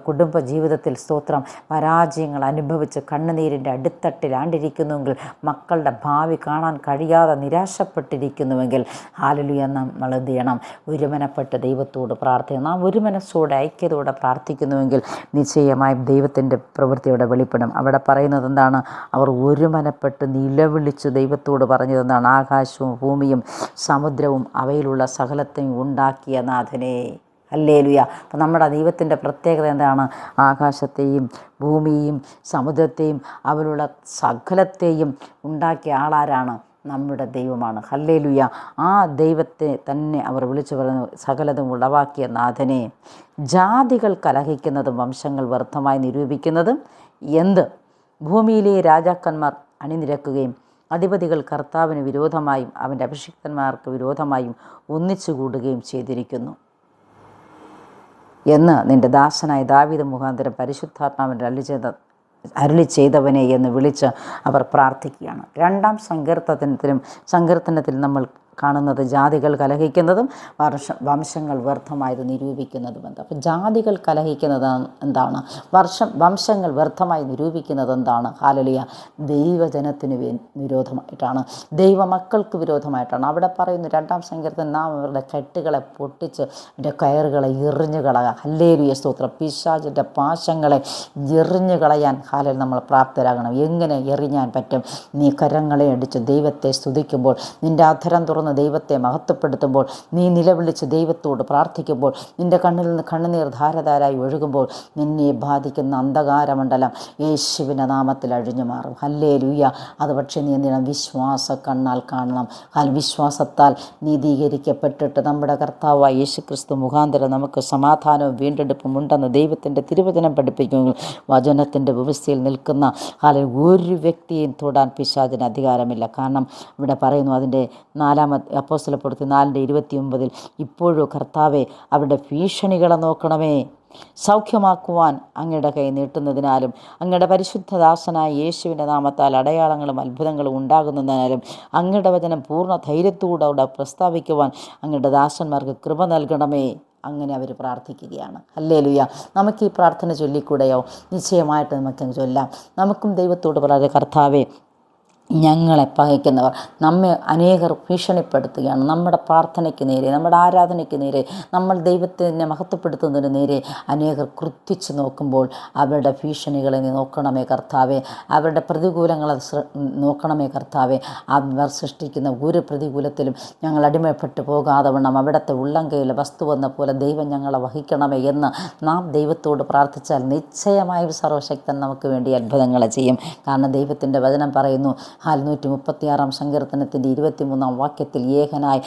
കുടുംബ ജീവിതത്തിൽ സ്തോത്രം പരാജയങ്ങൾ അനുഭവിച്ച് കണ്ണുനീരിൻ്റെ അടിത്തട്ടിലാണ്ടിരിക്കുന്നുവെങ്കിൽ, മക്കളുടെ ഭാവി കാണാൻ കഴിയാതെ നിരാശപ്പെട്ടിരിക്കുന്നുവെങ്കിൽ, ഹാലലുയ നമ്മൾ എന്ത് ചെയ്യണം? ഒരുമനപ്പെട്ട് ദൈവത്തോട് പ്രാർത്ഥിക്കണം. നാം ഒരു മനസ്സോടെ ഐക്യതയോടെ പ്രാർത്ഥിക്കുന്നുവെങ്കിൽ നിശ്ചയമായും ദൈവത്തിൻ്റെ പ്രവൃത്തിയോടെ വെളിപ്പെടും. അവിടെ പറയുന്നത് എന്താണ്? അവർ ഒരുമനപ്പെട്ട് നിലവിളിച്ച് ദൈവത്തോട് പറഞ്ഞതെന്താണ്? ആകാശവും ഭൂമിയും സമുദ്രവും അവയിലുള്ള സകലത്തെയും ഉണ്ടാക്കിയ നാഥനെ. ഹല്ലേലൂയ. അപ്പം നമ്മുടെ ദൈവത്തിൻ്റെ പ്രത്യേകത എന്താണ്? ആകാശത്തെയും ഭൂമിയെയും സമുദ്രത്തെയും അവയിലുള്ള സകലത്തെയും ഉണ്ടാക്കിയ ആളാരാണ്? നമ്മുടെ ദൈവമാണ്. ഹല്ലേലൂയ. ആ ദൈവത്തെ തന്നെ അവർ വിളിച്ചു പറയുന്നു, സകലതും ഉളവാക്കിയ നാഥനെ. ജാതികൾ കലഹിക്കുന്നതും വംശങ്ങൾ വ്യർത്ഥമായി നിരൂപിക്കുന്നതും എന്ത്? ഭൂമിയിലെ രാജാക്കന്മാർ അണിനിരക്കുകയും അധിപതികൾ കർത്താവിന് വിരോധമായും അവൻ്റെ അഭിഷിക്തന്മാർക്ക് വിരോധമായും ഒന്നിച്ചുകൂടുകയും ചെയ്തിരിക്കുന്നു എന്ന് നിൻ്റെ ദാസനായ ദാവീദ് മുഖാന്തരം പരിശുദ്ധാത്മാവിൻ്റെ അരുളി ചെയ്തവനെ എന്ന് വിളിച്ച് അവർ പ്രാർത്ഥിക്കുകയാണ്. 2-ാം സങ്കീർത്തനത്തിൽ നമ്മൾ കാണുന്നത് ജാതികൾ കലഹിക്കുന്നതും വംശങ്ങൾ വ്യർത്ഥമായത് നിരൂപിക്കുന്നതും എന്താ? അപ്പം ജാതികൾ കലഹിക്കുന്നത് എന്താണ്? വംശങ്ങൾ വ്യർത്ഥമായി നിരൂപിക്കുന്നത് എന്താണ്? ഹല്ലേലൂയ. ദൈവജനത്തിന് വിരോധമായിട്ടാണ്, ദൈവമക്കൾക്ക് വിരോധമായിട്ടാണ്. അവിടെ പറയുന്നു 2-ാം സങ്കീർത്തനം, നാം അവരുടെ കെട്ടുകളെ പൊട്ടിച്ച് അവരുടെ കയറുകളെ എറിഞ്ഞു കളയുക. ഹല്ലേലൂയ. സ്തോത്രം. പിശാചിൻ്റെ പാശങ്ങളെ എറിഞ്ഞു കളയാൻ നമ്മൾ പ്രാപ്തരാകണം. എങ്ങനെ എറിഞ്ഞാൻ പറ്റും? നീ കരങ്ങളെ അടിച്ച് ദൈവത്തെ സ്തുതിക്കുമ്പോൾ, നിൻ്റെ അധരം തുറന്ന് ദൈവത്തെ മഹത്വപ്പെടുത്തുമ്പോൾ, നീ നിലവിളിച്ച് ദൈവത്തോട് പ്രാർത്ഥിക്കുമ്പോൾ, നിൻ്റെ കണ്ണിൽ നിന്ന് കണ്ണുനീർ ധാരധാരായി ഒഴുകുമ്പോൾ, നിന്നെ ബാധിക്കുന്ന അന്ധകാരമണ്ഡലം യേശുവിൻ്റെ നാമത്തിൽ അഴിഞ്ഞു മാറും. ഹല്ലേലൂയ. അത് പക്ഷേ നീ എന്തിനാണ്? വിശ്വാസ കണ്ണാൽ കാണണം. വിശ്വാസത്താൽ നീതീകരിക്കപ്പെട്ടിട്ട് നമ്മുടെ കർത്താവായ യേശുക്രിസ്തു മുഖാന്തരം നമുക്ക് സമാധാനവും വീണ്ടെടുപ്പും ഉണ്ടെന്ന് ദൈവത്തിൻ്റെ തിരുവചനം പഠിപ്പിക്കുമെങ്കിൽ, വചനത്തിൻ്റെ വ്യവസ്ഥയിൽ നിൽക്കുന്ന ഒരു വ്യക്തിയെയും തൊടാൻ പിശാചിന് അധികാരമില്ല. കാരണം ഇവിടെ പറയുന്നു, അതിൻ്റെ 4-ാം അപ്പോസ്തലപ്രവൃത്തി 4:29, ഇപ്പോഴും കർത്താവേ അവരുടെ ഭീഷണികളെ നോക്കണമേ, സൗഖ്യമാക്കുവാൻ അങ്ങയുടെ കൈ നീട്ടുന്നതിനാലും അങ്ങയുടെ പരിശുദ്ധദാസനായ യേശുവിൻ്റെ നാമത്താൽ അടയാളങ്ങളും അത്ഭുതങ്ങളും ഉണ്ടാകുന്നതിനാലും അങ്ങയുടെ വചനം പൂർണ്ണ ധൈര്യത്തോടെ പ്രസ്താവിക്കുവാൻ അങ്ങയുടെ ദാസന്മാർക്ക് കൃപ നൽകണമേ. അങ്ങനെ അവർ പ്രാർത്ഥിക്കുകയാണ്. ഹല്ലേലൂയ. നമുക്ക് ഈ പ്രാർത്ഥന ചൊല്ലിക്കൂടെയോ? നിശ്ചയമായിട്ട് നമുക്ക് ചൊല്ലാം. നമുക്കും ദൈവത്തോട് പറയാതെ, കർത്താവേ, ഞങ്ങളെ പകയ്ക്കുന്നവർ, നമ്മെ അനേകർ ഭീഷണിപ്പെടുത്തുകയാണ്. നമ്മുടെ പ്രാർത്ഥനയ്ക്ക് നേരെ, നമ്മുടെ ആരാധനയ്ക്ക് നേരെ, നമ്മൾ ദൈവത്തിനെ മഹത്വപ്പെടുത്തുന്നതിന് നേരെ അനേകർ കൃത്യിച്ച് നോക്കുമ്പോൾ അവരുടെ ഭീഷണികളെ നീ നോക്കണമേ കർത്താവേ. അവരുടെ പ്രതികൂലങ്ങളെ നോക്കണമേ കർത്താവേ. അവർ സൃഷ്ടിക്കുന്ന ഒരു പ്രതികൂലത്തിലും ഞങ്ങൾ അടിമപ്പെട്ടു പോകാതെ വണ്ണം അവിടുത്തെ ഉള്ളംകൈയിലെ വസ്തു എന്ന പോലെ ദൈവം ഞങ്ങളെ വഹിക്കണമേ എന്ന് നാം ദൈവത്തോട് പ്രാർത്ഥിച്ചാൽ നിശ്ചയമായും സർവശക്തൻ നമുക്ക് വേണ്ടി അത്ഭുതങ്ങളെ ചെയ്യും. കാരണം ദൈവത്തിൻ്റെ വചനം പറയുന്നു, 136-ാം സങ്കീർത്തനത്തിൻ്റെ 23-ാം വാക്യത്തിൽ, ഏകനായി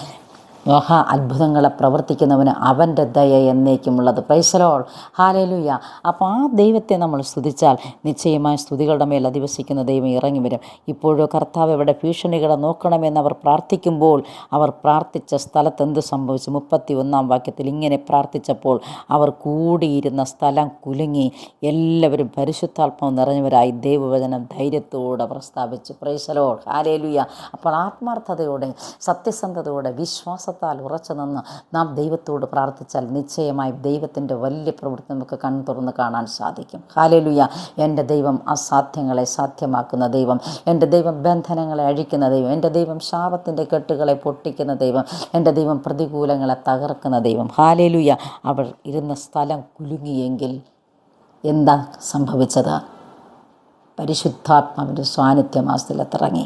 മഹാ അത്ഭുതങ്ങളെ പ്രവർത്തിക്കുന്നവന് അവൻ്റെ ദയ എന്നേക്കുമുള്ളത്. Price the Lord. ഹല്ലേലൂയ. അപ്പോൾ ആ ദൈവത്തെ നമ്മൾ സ്തുതിച്ചാൽ നിശ്ചയമായി സ്തുതികളുടെ മേൽ അധിവസിക്കുന്ന ദൈവം ഇറങ്ങി വരും. ഇപ്പോഴോ കർത്താവ് അവരുടെ ഭീഷണികളെ നോക്കണമെന്ന് അവർ പ്രാർത്ഥിക്കുമ്പോൾ, അവർ പ്രാർത്ഥിച്ച സ്ഥലത്ത് എന്ത് സംഭവിച്ചു? 31-ാം വാക്യത്തിൽ, ഇങ്ങനെ പ്രാർത്ഥിച്ചപ്പോൾ അവർ കൂടിയിരുന്ന സ്ഥലം കുലുങ്ങി, എല്ലാവരും പരിശുദ്ധാത്മാവ് നിറഞ്ഞവരായി ദൈവവചനം ധൈര്യത്തോടെ പ്രസ്താവിച്ചു. Price the Lord. ഹല്ലേലൂയ. അപ്പോൾ ആത്മാർത്ഥതയോടെ, സത്യസന്ധതയോടെ, വിശ്വാസത്താൽ ഉറച്ചു നിന്ന് നാം ദൈവത്തോട് പ്രാർത്ഥിച്ചാൽ നിശ്ചയമായി ദൈവത്തിൻ്റെ വലിയ പ്രവൃത്തി നമുക്ക് തുറന്ന് കാണാൻ സാധിക്കും. ഹല്ലേലൂയ. എൻ്റെ ദൈവം അസാധ്യങ്ങളെ സാധ്യമാക്കുന്ന ദൈവം, എൻ്റെ ദൈവം ബന്ധനങ്ങളെ അഴിക്കുന്ന ദൈവം, എൻ്റെ ദൈവം ശാപത്തിൻ്റെ കെട്ടുകളെ പൊട്ടിക്കുന്ന ദൈവം, എൻ്റെ ദൈവം പ്രതികൂലങ്ങളെ തകർക്കുന്ന ദൈവം. ഹല്ലേലൂയ. അവർ ഇരുന്ന സ്ഥലം കുലുങ്ങിയെങ്കിൽ എന്താ സംഭവിച്ചത്? പരിശുദ്ധാത്മാവിൻ്റെ സാന്നിധ്യം ആ സ്ഥലത്തിറങ്ങി.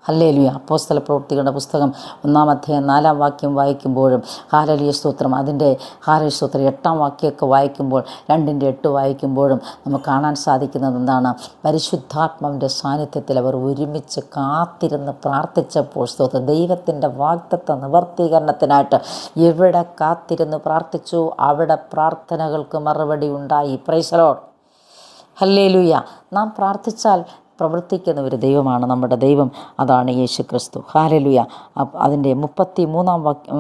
ഹല്ലേലൂയ. അപ്പോസ്തല പ്രവൃത്തികളുടെ പുസ്തകം 1-ാം അധ്യായം 4-ാം വാക്യം വായിക്കുമ്പോഴും ഹല്ലേലൂയ സ്തോത്രം, അതിൻ്റെ ഹല്ലേലൂയ സ്തോത്രം 8-ാം വാക്യമൊക്കെ വായിക്കുമ്പോൾ 2-8 വായിക്കുമ്പോഴും നമുക്ക് കാണാൻ സാധിക്കുന്നത് എന്താണ്? പരിശുദ്ധാത്മാവിൻ്റെ സാന്നിധ്യത്തിൽ അവർ ഒരുമിച്ച് കാത്തിരുന്ന് പ്രാർത്ഥിച്ചപ്പോൾ സ്തോത്രം, ദൈവത്തിൻ്റെ വാഗ്ദത്ത നിവർത്തീകരണത്തിനായിട്ട് എവിടെ കാത്തിരുന്ന് പ്രാർത്ഥിച്ചു അവിടെ പ്രാർത്ഥനകൾക്ക് മറുപടി ഉണ്ടായി. Price the Lord. ഹല്ലേലൂയ. നാം പ്രാർത്ഥിച്ചാൽ പ്രവർത്തിക്കുന്ന ഒരു ദൈവമാണ് നമ്മുടെ ദൈവം, അതാണ് യേശു ക്രിസ്തു. ഹല്ലേലൂയ. അതിൻ്റെ 33-ാം വാക്യം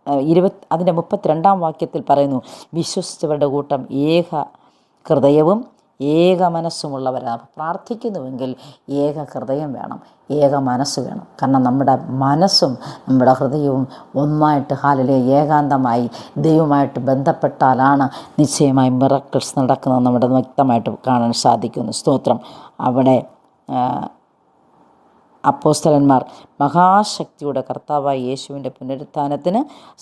32-ാം വാക്യത്തിൽ പറയുന്നു, വിശ്വസിച്ചവരുടെ കൂട്ടം ഏക ഹൃദയവും ഏക മനസ്സുമുള്ളവരാണ്. പ്രാർത്ഥിക്കുന്നുവെങ്കിൽ ഏക ഹൃദയം വേണം, ഏക മനസ്സ് വേണം. കാരണം നമ്മുടെ മനസ്സും നമ്മുടെ ഹൃദയവും ഒന്നായിട്ട് ഹല്ലേലൂയ ഏകാന്തമായി ദൈവമായിട്ട് ബന്ധപ്പെട്ടാലാണ് നിശ്ചയമായും മിറക്കിൾസ് നടക്കുന്നത് നമ്മുടെ വ്യക്തമായിട്ട് കാണാൻ സാധിക്കുന്നു. സ്തോത്രം. അവിടെ അപ്പോസ്തലന്മാർ മഹാശക്തിയുടെ കർത്താവായ യേശുവിൻ്റെ പുനരുത്ഥാനത്തിന്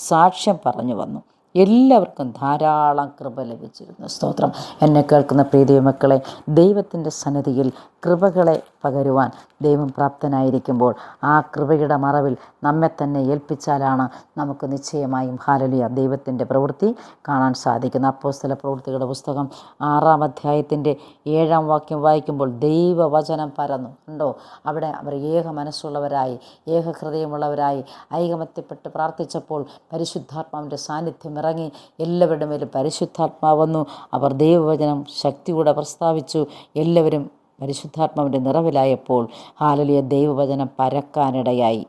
സാക്ഷ്യം പറഞ്ഞു വന്നു. എല്ലാവർക്കും ധാരാളം കൃപ ലഭിച്ചിരുന്നു. സ്തോത്രം. എന്നെ കേൾക്കുന്ന പ്രിയ മക്കളെ, ദൈവത്തിൻ്റെ സന്നിധിയിൽ കൃപകളെ പകരുവാൻ ദൈവം പ്രാപ്തനായിരിക്കുമ്പോൾ ആ കൃപയുടെ മറവിൽ നമ്മെ തന്നെ ഏൽപ്പിച്ചാലാണ് നമുക്ക് നിശ്ചയമായും ഹല്ലേലൂയ ദൈവത്തിൻ്റെ പ്രവൃത്തി കാണാൻ സാധിക്കുന്നത്. അപ്പോസ്തല പ്രവൃത്തികളുടെ പുസ്തകം 6-ാം അധ്യായത്തിൻ്റെ 7-ാം വാക്യം വായിക്കുമ്പോൾ ദൈവവചനം പരന്നു. ഉണ്ടോ? അവിടെ അവർ ഏക മനസ്സുള്ളവരായി ഏക ഹൃദയമുള്ളവരായി ഐകമത്യപ്പെട്ട് പ്രാർത്ഥിച്ചപ്പോൾ പരിശുദ്ധാത്മാവിൻ്റെ സാന്നിധ്യം ഇറങ്ങി എല്ലാവരുടെ മേലും പരിശുദ്ധാത്മാവ് വന്നു. അവർ ദൈവവചനം ശക്തിയോടെ പ്രസ്താവിച്ചു. എല്ലാവരും പരിശുദ്ധാത്മാവിൻ്റെ നിറവിലായപ്പോൾ ഹല്ലേലൂയ ദൈവവചനം പരക്കാനിടയായി.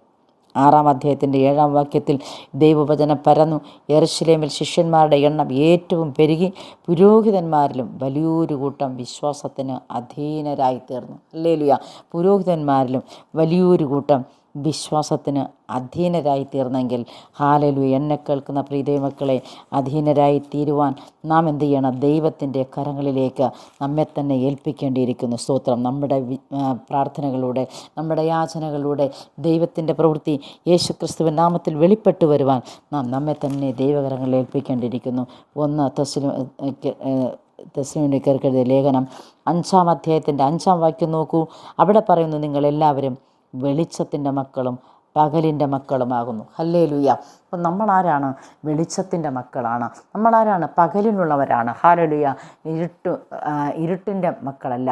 6-ാം അധ്യായത്തിൻ്റെ 7-ാം വാക്യത്തിൽ ദൈവവചനം പരന്നു. യെരുശലേമിൽ ശിഷ്യന്മാരുടെ എണ്ണം ഏറ്റവും പെരുകി, പുരോഹിതന്മാരിലും വലിയൊരു കൂട്ടം വിശ്വാസത്തിന് അധീനരായി തീർന്നു. ഹല്ലേലൂയ. പുരോഹിതന്മാരിലും വലിയൊരു കൂട്ടം വിശ്വാസത്തിന് അധീനരായി തീർന്നെങ്കിൽ ഹല്ലേലൂയ എന്നെ കേൾക്കുന്ന പ്രിയ മക്കളെ, അധീനരായി തീരുവാൻ നാം എന്ത് ചെയ്യണം? ദൈവത്തിൻ്റെ കരങ്ങളിലേക്ക് നമ്മെ തന്നെ ഏൽപ്പിക്കേണ്ടിയിരിക്കുന്നു. സ്തോത്രം. നമ്മുടെ പ്രാർത്ഥനകളിലൂടെ നമ്മുടെ യാചനകളിലൂടെ ദൈവത്തിൻ്റെ പ്രവൃത്തി യേശുക്രിസ്തുവിൻ നാമത്തിൽ വെളിപ്പെട്ടു വരുവാൻ നാം നമ്മെ തന്നെ ദൈവകരങ്ങളിൽ ഏൽപ്പിക്കേണ്ടിയിരിക്കുന്നു. 1 തെസ്സലോനിക്കർക്ക് എഴുതിയ ലേഖനം 5-ാം അധ്യായത്തിൻ്റെ 5-ാം വാക്യം നോക്കൂ. അവിടെ പറയുന്നു, നിങ്ങളെല്ലാവരും വെളിച്ചത്തിൻ്റെ മക്കളും പകലിൻ്റെ മക്കളുമാകുന്നു. ഹല്ലേലൂയ. അപ്പം നമ്മളാരാണ്? വെളിച്ചത്തിൻ്റെ മക്കളാണ്. നമ്മളാരാണ്? പകലിനുള്ളവരാണ്. ഹല്ലേലൂയ. ഇരുട്ടിൻ്റെ മക്കളല്ല,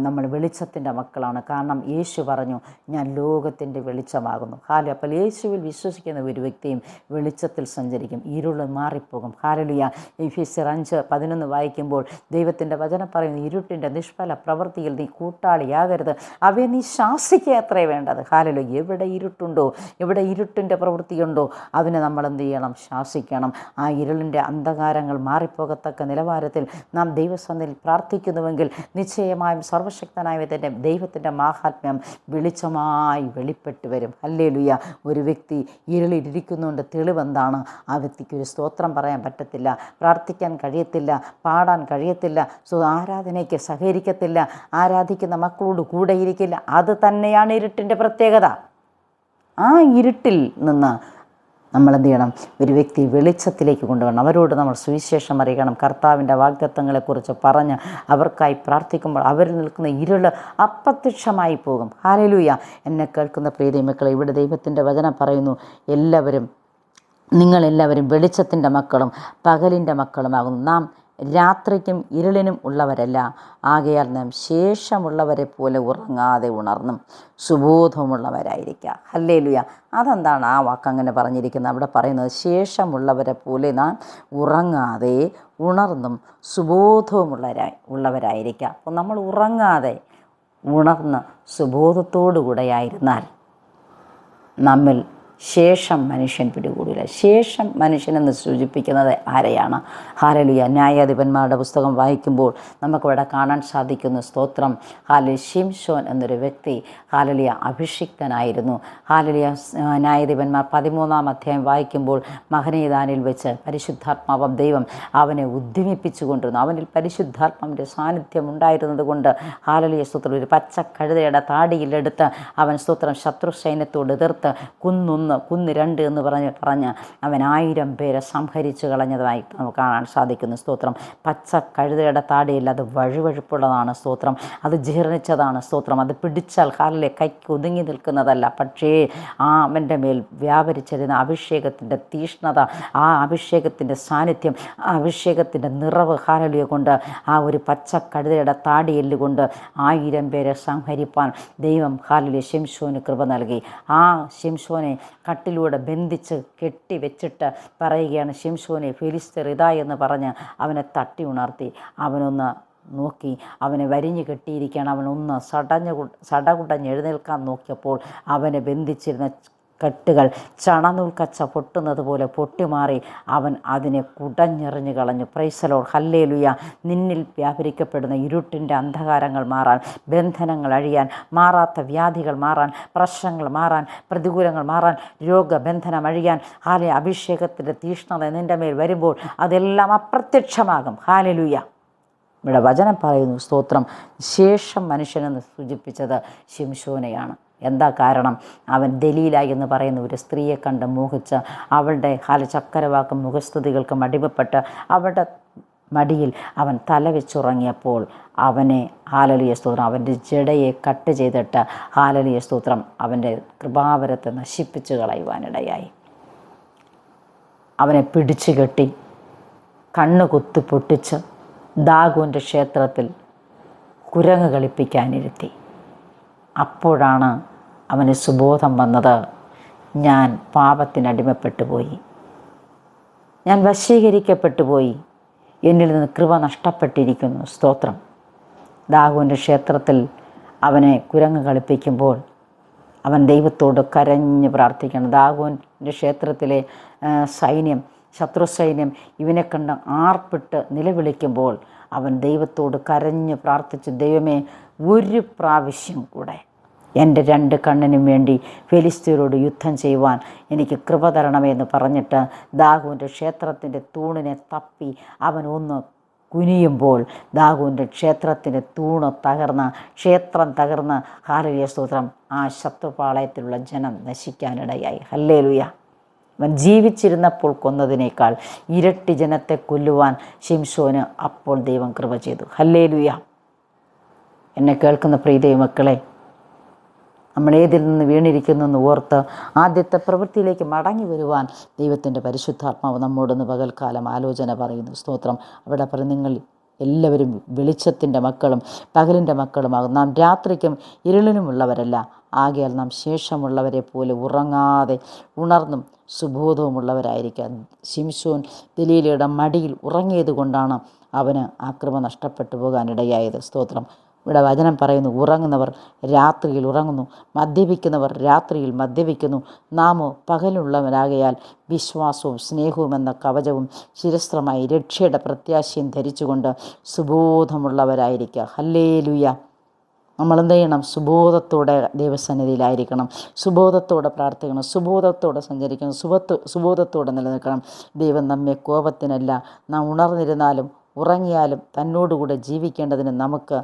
നമ്മൾ വെളിച്ചത്തിൻ്റെ മക്കളാണ്. കാരണം യേശു പറഞ്ഞു, ഞാൻ ലോകത്തിൻ്റെ വെളിച്ചമാകുന്നു. അപ്പോൾ യേശുവിൽ വിശ്വസിക്കുന്ന ഒരു വ്യക്തിയും വെളിച്ചത്തിൽ സഞ്ചരിക്കും, ഇരുൾ മാറിപ്പോകും. ഹല്ലേലൂയ. എഫെസ്യർ 5:11 വായിക്കുമ്പോൾ ദൈവത്തിൻ്റെ വചനം പറയുന്നു, ഇരുട്ടിൻ്റെ നിഷ്ഫല പ്രവൃത്തിയിൽ നീ കൂട്ടാളിയാകരുത്, അവയെ നീ ശാസിക്കുക അത്രേ വേണ്ടത്. ഹല്ലേലൂയ. എവിടെ ഇരുട്ടുണ്ടോ, എവിടെ ഇരുട്ടിൻ്റെ പ്രവൃത്തിയുണ്ടോ അതിനെ നമ്മൾ എന്ത് ചെയ്യണം? ശാസിക്കണം. ആ ഇരുളിൻ്റെ അന്ധകാരങ്ങൾ മാറിപ്പോകത്തക്ക നിലവാരത്തിൽ നാം ദൈവസന്നിധിയിൽ പ്രാർത്ഥിക്കുന്നുവെങ്കിൽ നിശ്ചയമായും സർവശക്തനായ ദൈവത്തിൻ്റെ മാഹാത്മ്യം വെളിച്ചമായി വെളിപ്പെട്ട് വരും. ഹല്ലേലൂയ. ഒരു വ്യക്തി ഇരുളിലിരിക്കുന്നുണ്ട്, തെളിവെന്താണ്? ആ വ്യക്തിക്ക് ഒരു സ്തോത്രം പറയാൻ പറ്റത്തില്ല, പ്രാർത്ഥിക്കാൻ കഴിയത്തില്ല, പാടാൻ കഴിയത്തില്ല, ആരാധനയ്ക്ക് സഹകരിക്കത്തില്ല, ആരാധിക്കുന്ന മക്കളോട് കൂടെ ഇരിക്കില്ല. അത് തന്നെയാണ് ഇരുട്ടിൻ്റെ പ്രത്യേകത. ആ ഇരുട്ടിൽ നിന്ന് നമ്മൾ എന്ത് ചെയ്യണം? ഒരു വ്യക്തി വെളിച്ചത്തിലേക്ക് കൊണ്ടുവരണം. അവരോട് നമ്മൾ സുവിശേഷം അറിയിക്കണം. കർത്താവിൻ്റെ വാഗ്ദത്തങ്ങളെക്കുറിച്ച് പറഞ്ഞ് അവർക്കായി പ്രാർത്ഥിക്കുമ്പോൾ അവരിൽ നിൽക്കുന്ന ഇരുള് അപ്രത്യക്ഷമായി പോകും. ഹല്ലേലൂയ. എന്നെ കേൾക്കുന്ന പ്രിയ മക്കളെ, ഇവിടെ ദൈവത്തിൻ്റെ വചനം പറയുന്നു, നിങ്ങളെല്ലാവരും വെളിച്ചത്തിൻ്റെ മക്കളും പകലിൻ്റെ മക്കളുമാകുന്നു. നാം രാത്രിക്കും ഇരുളിനും ഉള്ളവരല്ല, ആകയാൽ നാം ശേഷമുള്ളവരെ പോലെ ഉറങ്ങാതെ ഉണർന്നും സുബോധമുള്ളവരായിരിക്കുക. ഹല്ലേലൂയ. അതെന്താണ് ആ വാക്ക് അങ്ങനെ പറഞ്ഞിരിക്കുന്നത്? അവിടെ പറയുന്നത് ശേഷമുള്ളവരെ പോലെ നാം ഉറങ്ങാതെ ഉണർന്നും സുബോധവുമുള്ളവരായിരിക്കുക. അപ്പോൾ നമ്മൾ ഉറങ്ങാതെ ഉണർന്ന് സുബോധത്തോടു കൂടെയായിരുന്നാൽ നമ്മിൽ ശേഷം മനുഷ്യൻ പിടികൂടില്ല. ശേഷം മനുഷ്യനെന്ന് സൂചിപ്പിക്കുന്നത് ആരെയാണ്? ഹല്ലേലൂയ. ന്യായാധിപന്മാരുടെ പുസ്തകം വായിക്കുമ്പോൾ നമുക്കിവിടെ കാണാൻ സാധിക്കുന്നു. സ്തോത്രം. ശിംശോൻ എന്നൊരു വ്യക്തി ഹല്ലേലൂയ അഭിഷിക്തനായിരുന്നു. ഹല്ലേലൂയ. ന്യായാധിപന്മാർ 13-ാം അധ്യായം വായിക്കുമ്പോൾ മഹനീദാനിൽ വെച്ച് പരിശുദ്ധാത്മാവ് ദൈവം അവനെ ഉദ്യമിപ്പിച്ചുകൊണ്ടിരുന്നു. അവനിൽ പരിശുദ്ധാത്മാവിൻ്റെ സാന്നിധ്യം ഉണ്ടായിരുന്നത് കൊണ്ട് ഹല്ലേലൂയ സ്തോത്രം ഒരു പച്ച കഴുതയുടെ താടിയിലെടുത്ത് അവൻ സ്തോത്രം ശത്രു സൈന്യത്തോട് എതിർത്ത് കുന്നു കുന്ന് 2 എന്ന് പറഞ്ഞ് അവൻ 1000 പേരെ സംഹരിച്ചു കളഞ്ഞതായി നമുക്ക് കാണാൻ സാധിക്കുന്നു. സ്തോത്രം. പച്ച കഴുതയുടെ താടിയില്ല, അത് വഴുവഴുപ്പുള്ളതാണ്. സ്തോത്രം. അത് ജീർണിച്ചതാണ്. സ്തോത്രം. അത് പിടിച്ചാൽ കാലിലെ കൈക്ക് ഒതുങ്ങി നിൽക്കുന്നതല്ല. പക്ഷേ അവൻ്റെ മേൽ വ്യാപരിച്ചിരുന്ന അഭിഷേകത്തിൻ്റെ തീഷ്ണത, ആ അഭിഷേകത്തിൻ്റെ സാന്നിധ്യം, ആ അഭിഷേകത്തിൻ്റെ നിറവ് ഹാലലിയ കൊണ്ട് ആ ഒരു പച്ച കഴുതയുടെ താടിയെല്ല് കൊണ്ട് 1000 പേരെ സംഹരിപ്പാൻ ദൈവം ഹാലലിയ ശിംശോന് കൃപ നൽകി. ആ ശിംശോനെ കട്ടിലൂടെ ബന്ധിച്ച് കെട്ടി വെച്ചിട്ട് പറയുകയാണ്, ശിംശോനെ ഫിലിസ്ത്യർ ഇതാ എന്ന് പറഞ്ഞ് അവനെ തട്ടി ഉണർത്തി. അവനൊന്ന് നോക്കി, അവനെ വരിഞ്ഞു കെട്ടിയിരിക്കുകയാണ്. അവനൊന്ന് സടകുടഞ്ഞ് എഴുന്നേൽക്കാൻ നോക്കിയപ്പോൾ അവനെ ബന്ധിച്ചിരുന്ന കെട്ടുകൾ ചണനൂൽക്കച്ച പൊട്ടുന്നത് പോലെ പൊട്ടിമാറി അവൻ അതിനെ കുടഞ്ഞെറിഞ്ഞു കളഞ്ഞു. Price the Lord. ഹല്ലേലൂയ. നിന്നിൽ വ്യാപരിക്കപ്പെടുന്ന ഇരുട്ടിൻ്റെ അന്ധകാരങ്ങൾ മാറാൻ, ബന്ധനങ്ങൾ അഴിയാൻ, മാറാത്ത വ്യാധികൾ മാറാൻ, പ്രശ്നങ്ങൾ മാറാൻ, പ്രതികൂലങ്ങൾ മാറാൻ, രോഗബന്ധനം അഴിയാൻ, അഭിഷേകത്തിൻ്റെ തീഷ്ണത നിൻ്റെ മേൽ വരുമ്പോൾ അതെല്ലാം അപ്രത്യക്ഷമാകും. ഹല്ലേലൂയ. ഇവിടെ വചനം പറയുന്നു, സ്തോത്രം, ശേഷം മനുഷ്യനെന്ന് സൂചിപ്പിച്ചത് ശിംശോനെയാണ്. എന്താ കാരണം? അവൻ ദലീല എന്ന് പറയുന്ന ഒരു സ്ത്രീയെ കണ്ട് മോഹിച്ച് അവളുടെ ചക്കരവാക്കും മുഖസ്തുതികൾക്കും അടിമപ്പെട്ട് അവളുടെ മടിയിൽ അവൻ തലവെച്ചുറങ്ങിയപ്പോൾ അവനെ ഹാലലിയ സ്തോത്രം, അവൻ്റെ ജടയെ കട്ട് ചെയ്തിട്ട് ഹാലലിയ സ്തോത്രം അവൻ്റെ കൃപാവരത്തെ നശിപ്പിച്ചു കളയുവാനിടയായി. അവനെ പിടിച്ചു കെട്ടി കണ്ണ് കുത്തി പൊട്ടിച്ച് ദാഗോൻ്റെ ക്ഷേത്രത്തിൽ കുരങ്ങ് കളിപ്പിക്കാനിരുത്തി. അപ്പോഴാണ് അവന് സുബോധം വന്നത്, ഞാൻ പാപത്തിനടിമപ്പെട്ടു പോയി, ഞാൻ വശീകരിക്കപ്പെട്ടു പോയി, എന്നിൽ നിന്ന് കൃപ നഷ്ടപ്പെട്ടിരിക്കുന്നു. സ്തോത്രം. ദാഗോൻ്റെ ക്ഷേത്രത്തിൽ അവനെ കുരങ്ങ് കളിപ്പിക്കുമ്പോൾ അവൻ ദൈവത്തോട് കരഞ്ഞ് പ്രാർത്ഥിക്കണം. ദാഗോൻ്റെ ക്ഷേത്രത്തിലെ സൈന്യം, ശത്രു സൈന്യം ഇവനെ കണ്ട് ആർപ്പിട്ട് നിലവിളിക്കുമ്പോൾ അവൻ ദൈവത്തോട് കരഞ്ഞ് പ്രാർത്ഥിച്ചു, ദൈവമേ, ഒരു പ്രാവശ്യം കൂടെ എൻ്റെ 2 കണ്ണിനും വേണ്ടി ഫെലിസ്ത്യരോട് യുദ്ധം ചെയ്യുവാൻ എനിക്ക് കൃപ തരണമേ എന്ന് പറഞ്ഞിട്ട് ദാഗോൻ്റെ ക്ഷേത്രത്തിൻ്റെ തൂണിനെ തപ്പി അവൻ ഒന്ന് കുനിയുമ്പോൾ ദാഗോൻ്റെ ക്ഷേത്രത്തിൻ്റെ തൂണ് ക്ഷേത്രം തകർന്ന് ഹല്ലേലൂയ സ്തോത്രം ആ ശത്രുപാളയത്തിലുള്ള ജനം നശിക്കാനിടയായി. ഹല്ലേലൂയ. അവൻ ജീവിച്ചിരുന്നപ്പോൾ കൊന്നതിനേക്കാൾ ഇരട്ടി ജനത്തെ കൊല്ലുവാൻ ശിംശോന് അപ്പോൾ ദൈവം കൃപ ചെയ്തു. ഹല്ലേലൂയ. എന്നെ കേൾക്കുന്ന പ്രിയ ദൈവമക്കളെ, നമ്മൾ ഏതിൽ നിന്ന് വീണിരിക്കുന്നെന്ന് ഓർത്ത് ആദ്യത്തെ പ്രവൃത്തിയിലേക്ക് മടങ്ങി വരുവാൻ ദൈവത്തിൻ്റെ പരിശുദ്ധാത്മാവ് നമ്മോടൊന്ന് പകൽക്കാലം ആലോചന പറയുന്നു. സ്തോത്രം. അവിടെ പറയും, നിങ്ങൾ എല്ലാവരും വെളിച്ചത്തിൻ്റെ മക്കളും പകലിൻ്റെ മക്കളുമാകും. നാം രാത്രിക്കും ഇരുളിനുമുള്ളവരല്ല. ആകയാൽ നാം ശേഷമുള്ളവരെ പോലെ ഉറങ്ങാതെ ഉണർന്നും സുബോധവുമുള്ളവരായിരിക്കാം. ശിംശോൻ ദലീലയുടെ മടിയിൽ ഉറങ്ങിയത് കൊണ്ടാണ് അവന് ആ കൃപ നഷ്ടപ്പെട്ടു പോകാനിടയായത്. സ്തോത്രം. ഇവിടെ വചനം പറയുന്നു, ഉറങ്ങുന്നവർ രാത്രിയിൽ ഉറങ്ങുന്നു, മദ്യപിക്കുന്നവർ രാത്രിയിൽ മദ്യപിക്കുന്നു. നാമോ പകലുള്ളവരാകയാൽ വിശ്വാസവും സ്നേഹവും എന്ന കവചവും ശിരസ്ത്രമായി രക്ഷയുടെ പ്രത്യാശയും ധരിച്ചുകൊണ്ട് സുബോധമുള്ളവരായിരിക്കുക. ഹല്ലേലൂയ. നമ്മളെന്ത് ചെയ്യണം? സുബോധത്തോടെ ദൈവസന്നിധിയിലായിരിക്കണം, സുബോധത്തോടെ പ്രാർത്ഥിക്കണം, സുബോധത്തോടെ സഞ്ചരിക്കണം, സുബോധത്തോടെ നിലനിൽക്കണം. ദൈവം നമ്മെ കോപത്തിനല്ല, നാം ഉണർന്നിരുന്നാലും ഉറങ്ങിയാലും തന്നോടുകൂടെ ജീവിക്കേണ്ടതിന് നമുക്ക്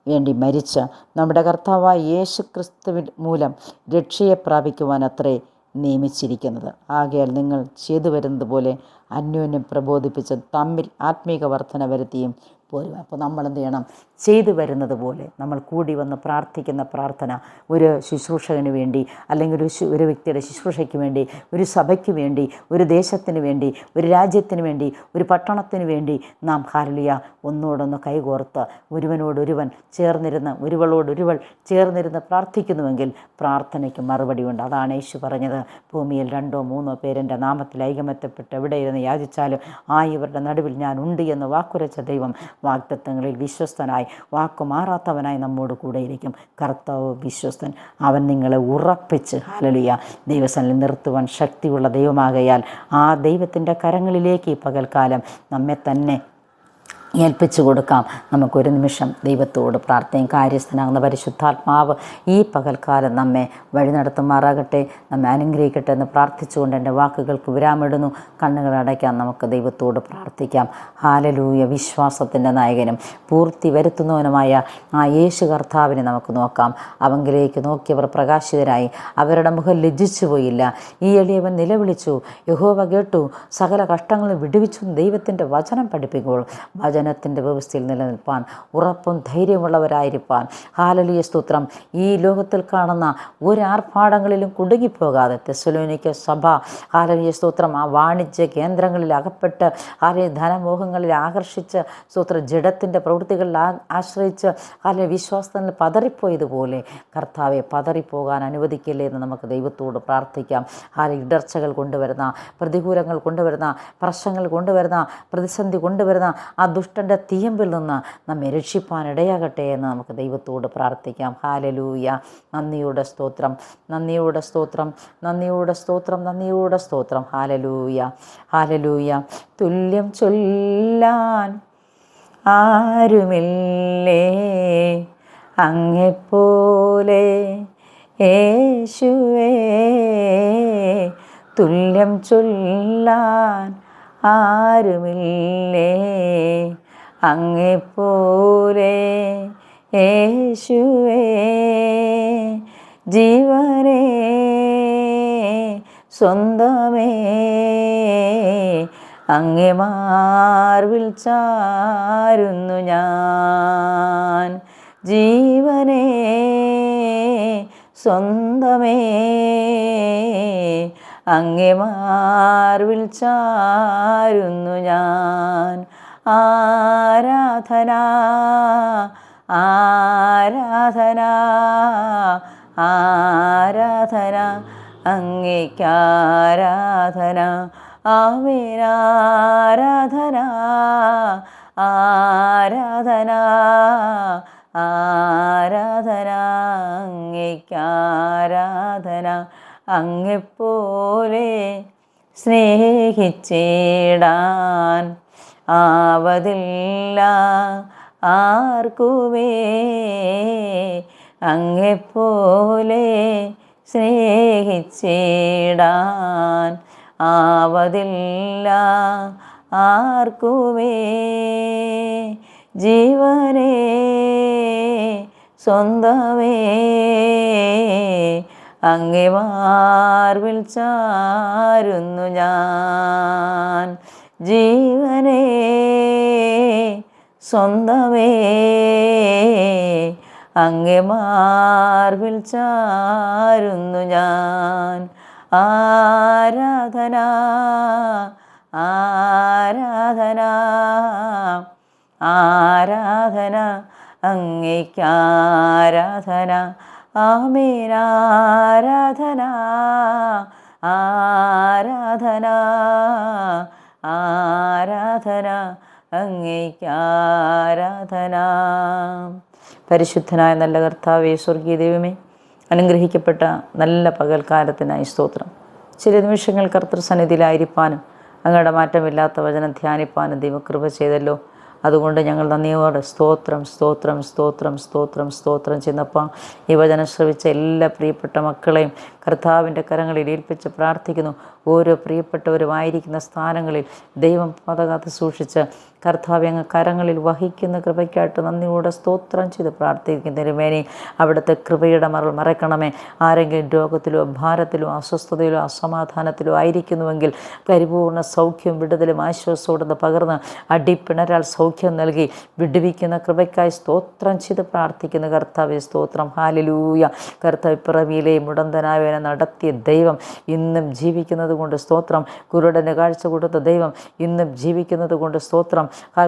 വേണ്ടി മരിച്ച നമ്മുടെ കർത്താവായ യേശു ക്രിസ്തുവിൻ മൂലം രക്ഷയെ പ്രാപിക്കുവാൻ അത്രേ നിയമിച്ചിരിക്കുന്നത്. ആകയാൽ നിങ്ങൾ ചെയ്തു വരുന്നത് പോലെ അന്യോന്യം പ്രബോധിപ്പിച്ച് തമ്മിൽ ആത്മീക വർധന വരുത്തിയും പോരും. അപ്പോൾ നമ്മളെന്ത് ചെയ്യണം? ചെയ്തു വരുന്നത് പോലെ നമ്മൾ കൂടി വന്ന് പ്രാർത്ഥിക്കുന്ന പ്രാർത്ഥന ഒരു ശുശ്രൂഷകന് വേണ്ടി, അല്ലെങ്കിൽ ഒരു വ്യക്തിയുടെ ശുശ്രൂഷയ്ക്ക് വേണ്ടി, ഒരു സഭയ്ക്ക് വേണ്ടി, ഒരു ദേശത്തിന് വേണ്ടി, ഒരു രാജ്യത്തിന് വേണ്ടി, ഒരു പട്ടണത്തിന് വേണ്ടി നാം ഹല്ലേലൂയ ഒന്നോടൊന്ന് കൈകോർത്ത് ഒരുവനോടൊരുവൻ ചേർന്നിരുന്ന് ഒരുവളോടൊരുവൾ ചേർന്നിരുന്ന് പ്രാർത്ഥിക്കുന്നുവെങ്കിൽ പ്രാർത്ഥനയ്ക്ക് മറുപടിയുണ്ട്. അതാണ് യേശു പറഞ്ഞത്, ഭൂമിയിൽ 2 or 3 പേരെൻ്റെ നാമത്തിൽ ഐകമത്യപ്പെട്ട് എവിടെ ഇരുന്ന് യാചിച്ചാലും ഇവരുടെ നടുവിൽ ഞാൻ ഉണ്ട് എന്ന് വാക്കുരച്ച ദൈവം വാഗ്ദത്തങ്ങളിൽ വിശ്വസ്തനായി, വാക്കുമാറാത്തവനായി നമ്മോട് കൂടെയിരിക്കും. കർത്താവ് വിശ്വസ്തൻ. അവൻ നിങ്ങളെ ഉറപ്പിച്ച് ഹല്ലേലൂയ ദൈവസന്നിധിയിൽ നിർത്തുവാൻ ശക്തിയുള്ള ദൈവമാകയാൽ ആ ദൈവത്തിൻ്റെ കരങ്ങളിലേക്ക് ഈ പകൽക്കാലം നമ്മെ തന്നെ ഏൽപ്പിച്ചു കൊടുക്കാം. നമുക്കൊരു നിമിഷം ദൈവത്തോട് പ്രാർത്ഥനയും. കാര്യസ്ഥനാകുന്ന പരിശുദ്ധാത്മാവ് ഈ പകൽക്കാലം നമ്മെ വഴി നടത്തുമാറാകട്ടെ, നമ്മെ അനുഗ്രഹിക്കട്ടെ എന്ന് പ്രാർത്ഥിച്ചുകൊണ്ട് എൻ്റെ വാക്കുകൾക്ക് വിരാമിടുന്നു. കണ്ണുകൾ അടയ്ക്കാൻ നമുക്ക് ദൈവത്തോട് പ്രാർത്ഥിക്കാം. ഹല്ലേലൂയ. വിശ്വാസത്തിൻ്റെ നായകനും പൂർത്തി വരുത്തുന്നവനുമായ ആ യേശു കർത്താവിനെ നമുക്ക് നോക്കാം. അവങ്കിലേക്ക് നോക്കിയവർ പ്രകാശിതരായി, അവരുടെ മുഖം ലജ്ജിച്ചു പോയില്ല. ഈ എളിയവൻ നിലവിളിച്ചു, യഹോവ കേട്ടു, സകല കഷ്ടങ്ങളും വിടുവിച്ചു. ദൈവത്തിൻ്റെ വചനം പഠിപ്പിക്കുമ്പോൾ വചനത്തിൻ്റെ വ്യവസ്ഥയിൽ നിലനിൽപ്പാൻ, ഉറപ്പും ധൈര്യമുള്ളവരായിരിക്കാൻ. ഹല്ലേലൂയ. സ്തോത്രം. ഈ ലോകത്തിൽ കാണുന്ന ഒരു ആർഭാടങ്ങളിലും കുടുങ്ങിപ്പോകാതെ തെസ്സലോനിക്ക സഭ, ഹല്ലേലൂയ സ്തോത്രം, ആ വാണിജ്യ കേന്ദ്രങ്ങളിൽ അകപ്പെട്ട്, ഹല്ലേലൂയ ധനമോഹങ്ങളിൽ ആകർഷിച്ച്, സ്തോത്രം, ജഡത്തിൻ്റെ പ്രവൃത്തികളിൽ ആശ്രയിച്ച്, ഹല്ലേലൂയ വിശ്വാസത്തിൽ പതറിപ്പോയതുപോലെ കർത്താവെ പതറിപ്പോകാൻ അനുവദിക്കില്ലേ എന്ന് നമുക്ക് ദൈവത്തോട് പ്രാർത്ഥിക്കാം. ഹല്ലേലൂയ ഇടർച്ചകൾ കൊണ്ടുവരുന്ന, പ്രതികൂലങ്ങൾ കൊണ്ടുവരുന്ന, പ്രശ്നങ്ങൾ കൊണ്ടുവരുന്ന, പ്രതിസന്ധി കൊണ്ടുവരുന്ന ആ ദുഷ്ടൻ്റെ തീയമ്പിൽ നിന്ന് നമ്മെ രക്ഷിപ്പാനിടയാകട്ടെ എന്ന് നമുക്ക് ദൈവത്തോട് പ്രാർത്ഥിക്കാം. ഹല്ലേലൂയ. നന്ദിയുടെ സ്തോത്രം, നന്ദിയുടെ സ്തോത്രം, നന്ദിയുടെ സ്തോത്രം, നന്ദിയുടെ സ്തോത്രം. Hallelujah, hallelujah. തുല്യം ചൊല്ലാൻ ആരുമില്ലേ അങ്ങെപ്പോലെ യേശുവേ, തുല്യം ചൊല്ലാൻ ആരുമില്ലേ അങ്ങെപ്പോലെ യേശുവേ. ജീവനേ സ്വന്തമേ അങ്ങേ മാർവിൽ ചാരുന്നു ഞാൻ. ജീവനേ സ്വന്തമേ അങ്ങേ മാർവിൽ ചാരുന്നു ഞാൻ. ആരാധന, ആരാധന, ആരാധന, അങ്ങേക്കാരാധന. ആമേൻ. ആരാധന, ആരാധന, ആരാധന, അങ്ങേക്കാരാധന. അങ്ങെപ്പോലെ സ്നേഹിച്ചിടാൻ ആവതില്ല ആർക്കുമേ, അങ്ങെപ്പോലെ സ്നേഹിച്ചിടാൻ ആവതില്ല ആർക്കുമേ. ജീവനേ സ്വന്തമേ അങ്ങേ മാർവിൽ ചാരുന്നു ഞാൻ. ജീവനേ സ്വന്തമേ അങ്ങേ മാർവിൽ ചാരുന്നു ഞാൻ. ആരാധന, ആരാധന, ആരാധന, അങ്ങേക്കാരാധന. ആമേൻ. ആരാധന, ആരാധന, ആരാധന, അങ്ങേക്കാരാധന. പരിശുദ്ധനായ നല്ല കർത്താവേ, സ്വർഗീയ ദൈവമേ, അനുഗ്രഹിക്കപ്പെട്ട നല്ല പകൽക്കാലത്തിനായി സ്തോത്രം. ചില നിമിഷങ്ങൾ കർത്തൃസന്നിധിയിലായിരിക്കാനും അങ്ങയുടെ മാറ്റമില്ലാത്ത വചനം ധ്യാനിപ്പാനും ദൈവകൃപ ചെയ്തല്ലോ. അതുകൊണ്ട് ഞങ്ങൾ നന്ദിയോടെ സ്തോത്രം, സ്തോത്രം, സ്തോത്രം, സ്തോത്രം, സ്തോത്രം ചെയ്യുന്നപ്പോൾ ഈ വചനം ശ്രവിച്ച എല്ലാ പ്രിയപ്പെട്ട മക്കളെയും കർത്താവിൻ്റെ കരങ്ങളിൽ ഏൽപ്പിച്ച് പ്രാർത്ഥിക്കുന്നു. ഓരോ പ്രിയപ്പെട്ടവരുമായിരിക്കുന്ന സ്ഥാനങ്ങളിൽ ദൈവം പതകാത്ത് സൂക്ഷിച്ച് കർത്താവ് അങ്ങ് കരങ്ങളിൽ വഹിക്കുന്ന കൃപയ്ക്കായിട്ട് നന്ദിയോടെ സ്തോത്രം ചെയ്ത് പ്രാർത്ഥിക്കുന്നതിനുമേനി അവിടുത്തെ കൃപയുടെ മറക്കണമേ. ആരെങ്കിലും രോഗത്തിലോ ഭാരത്തിലോ അസ്വസ്ഥതയിലോ അസമാധാനത്തിലോ ആയിരിക്കുന്നുവെങ്കിൽ പരിപൂർണ്ണ സൗഖ്യവും വിടുതലും ആശ്വാസത്തോടെ പകർന്ന് അടിപ്പിണരാൽ സൗഖ്യം നൽകി വിടുവിക്കുന്ന കൃപയ്ക്കായി സ്തോത്രം ചെയ്ത് പ്രാർത്ഥിക്കുന്ന കർത്താവേ സ്തോത്രം. ഹല്ലേലൂയ. കർത്താവ് പിറവിയിലെ മുടന്തനായവനെ നടത്തിയ ദൈവം ഇന്നും ജീവിക്കുന്നത് കൊണ്ട് സ്തോത്രം. കുരുടന് കാഴ്ച കൊടുത്ത ദൈവം ഇന്നും ജീവിക്കുന്നത് കൊണ്ട് സ്തോത്രം.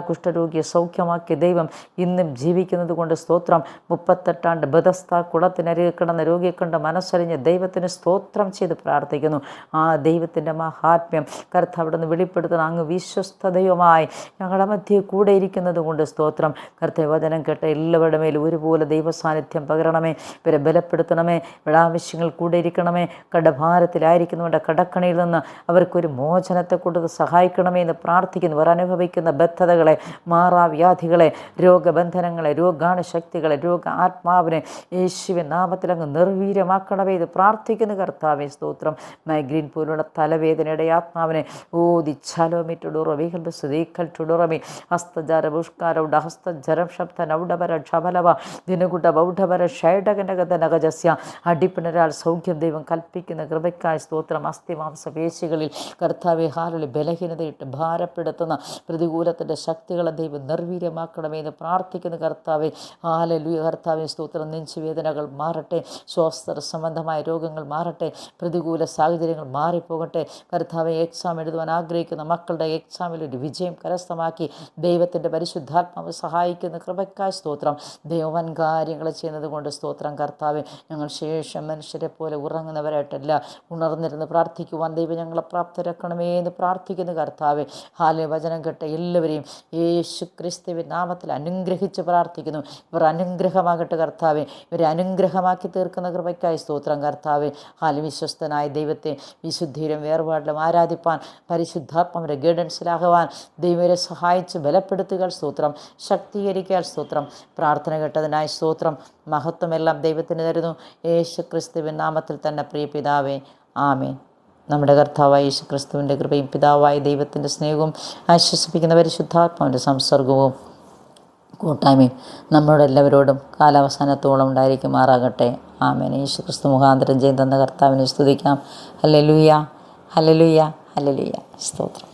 കുഷ്ഠരോഗിയെ സൗഖ്യമാക്കിയ ദൈവം ഇന്നും ജീവിക്കുന്നത് കൊണ്ട് സ്തോത്രം. 38 ആണ്ട് ബെഥസ്ദ കുളത്തിനരികെ കിടന്ന രോഗിയെ കണ്ട് മനസ്സറിഞ്ഞ് ദൈവത്തിന് സ്തോത്രം ചെയ്ത് പ്രാർത്ഥിക്കുന്നു. ആ ദൈവത്തിൻ്റെ മഹാത്മ്യം കർത്താവ് അവിടെ നിന്ന് വെളിപ്പെടുത്തുന്ന അങ്ങ് വിശ്വസ്തതയുമായി ഞങ്ങളുടെ മധ്യേ കൂടെ ഇരിക്കുന്നത് കൊണ്ട് സ്തോത്രം. കർത്താവ് വചനം കേട്ട എല്ലാവരുടെ മേലും ഒരുപോലെ ദൈവസാന്നിധ്യം പകരണമേ. ഇവരെ ബലപ്പെടുത്തണമേ. ആവശ്യങ്ങൾ കൂടെ ഇരിക്കണമേ. കടഭാരത്തിലായിരിക്കുന്നവരുടെ കടക്കണിയിൽ നിന്ന് അവർക്കൊരു മോചനത്തെ കൊടുത്ത് സഹായിക്കണമേ എന്ന് പ്രാർത്ഥിക്കുന്നു. അവർ അനുഭവിക്കുന്ന രോഗബദ്ധതകളെ, മാറാവ്യാധികളെ, രോഗബന്ധനങ്ങളെ, രോഗാണുശക്തികളെ, ആത്മാവിനെ യേശുവിൻ നാമത്തിൽ അങ്ങ് നിർവീര്യമാക്കണമേ ഇത് പ്രാർത്ഥിക്കുന്ന കർത്താവേ സ്തോത്രം. മൈഗ്രീൻ പോലുള്ള തലവേദനയുടെ ആത്മാവിനെ ഓദിച്ചാലോമിട്ടുറമി ഹസ്തജാര പുഷ്കാരൗഡ ഹസ്തജരം ശബ്ദ നൗഡപര ഷബലവ ദിനകുട ബൗഢപര ഷൈഡകനകജസ്യ അടിപ്പിണരാൽ സൗഖ്യം ദൈവം കൽപ്പിക്കുന്ന കൃപയ്ക്കായ സ്തോത്രം. അസ്ഥിമാംസ പേശികളിൽ കർത്താവെ ഹാരളി ബലഹീനതയിട്ട് ഭാരപ്പെടുത്തുന്ന പ്രതികൂലത്തിൻ്റെ ശക്തികളെ ദൈവം നിർവീര്യമാക്കണമേ എന്ന് പ്രാർത്ഥിക്കുന്ന കർത്താവെ. ഹല്ലേലൂയ കർത്താവെ സ്തോത്രം. നെഞ്ചുവേദനകൾ മാറട്ടെ, ശ്വാസ സംബന്ധമായ രോഗങ്ങൾ മാറട്ടെ, പ്രതികൂല സാഹചര്യങ്ങൾ മാറിപ്പോകട്ടെ. കർത്താവെ എക്സാം എഴുതുവാൻ ആഗ്രഹിക്കുന്ന മക്കളുടെ എക്സാമിൽ ഒരു വിജയം കരസ്ഥമാക്കി ദൈവത്തിൻ്റെ പരിശുദ്ധാത്മാവ് സഹായിക്കുന്ന കൃപയ്ക്കായ സ്തോത്രം. ദൈവവൻ കാര്യങ്ങൾ ചെയ്യുന്നത് കൊണ്ട് സ്തോത്രം കർത്താവെ. ഞങ്ങൾ ശേഷം മനുഷ്യരെ പോലെ ഉറങ്ങുന്നവരായിട്ടല്ല, ഉണർന്നിരുന്ന് പ്രാർത്ഥിക്കുവാൻ ദൈവം ഞങ്ങളെ പ്രാപ്തരാക്കണമേ എന്ന് പ്രാർത്ഥിക്കുന്ന കർത്താവെ. ഹാലെ വചനം കേട്ട എല്ലാവരെയും യേശു ക്രിസ്തുവിൻ നാമത്തിൽ അനുഗ്രഹിച്ച് പ്രാർത്ഥിക്കുന്നു. ഇവർ അനുഗ്രഹമാകട്ടെ കർത്താവെ, ഇവരെ അനുഗ്രഹമാക്കി തീർക്കുന്ന കൃപയ്ക്കായി സ്തോത്രം കർത്താവെ. ഹാലെ വിശ്വസ്തനായ ദൈവത്തെ വിശുദ്ധിയിലും വേർപാടിലും ആരാധിപ്പാൻ, പരിശുദ്ധാത്മാവിൻ്റെ ഗൈഡൻസിലാകുവാൻ ദൈവരെ സഹായിച്ച് ബലപ്പെടുത്തുക സ്തോത്രം, ശക്തീകരിക്കുക സ്തോത്രം. പ്രാർത്ഥന കേട്ടതിനായി സ്തോത്രം. മഹത്വമെല്ലാം ദൈവത്തിന് തരുന്നു യേശു ക്രിസ്തുവിൻ നാമത്തിൽ തന്നെ. പ്രിയ പിതാവേ, ആമേൻ. നമ്മുടെ കർത്താവായ യേശു ക്രിസ്തുവിൻ്റെ കൃപയും പിതാവായ ദൈവത്തിൻ്റെ സ്നേഹവും ആശ്വസിപ്പിക്കുന്ന പരിശുദ്ധാത്മാവിൻ്റെ സംസർഗവും കൂട്ടായ്മയും നമ്മളോട് എല്ലാവരോടും കാലാവസാനത്തോളം ഉണ്ടായിരിക്കുമാറാകട്ടെ. ആമേൻ. യേശു ക്രിസ്തു മുഖാന്തരം ജയം തന്ന കർത്താവിനെ സ്തുതിക്കാം. Hallelujah, hallelujah, hallelujah. സ്തോത്രം.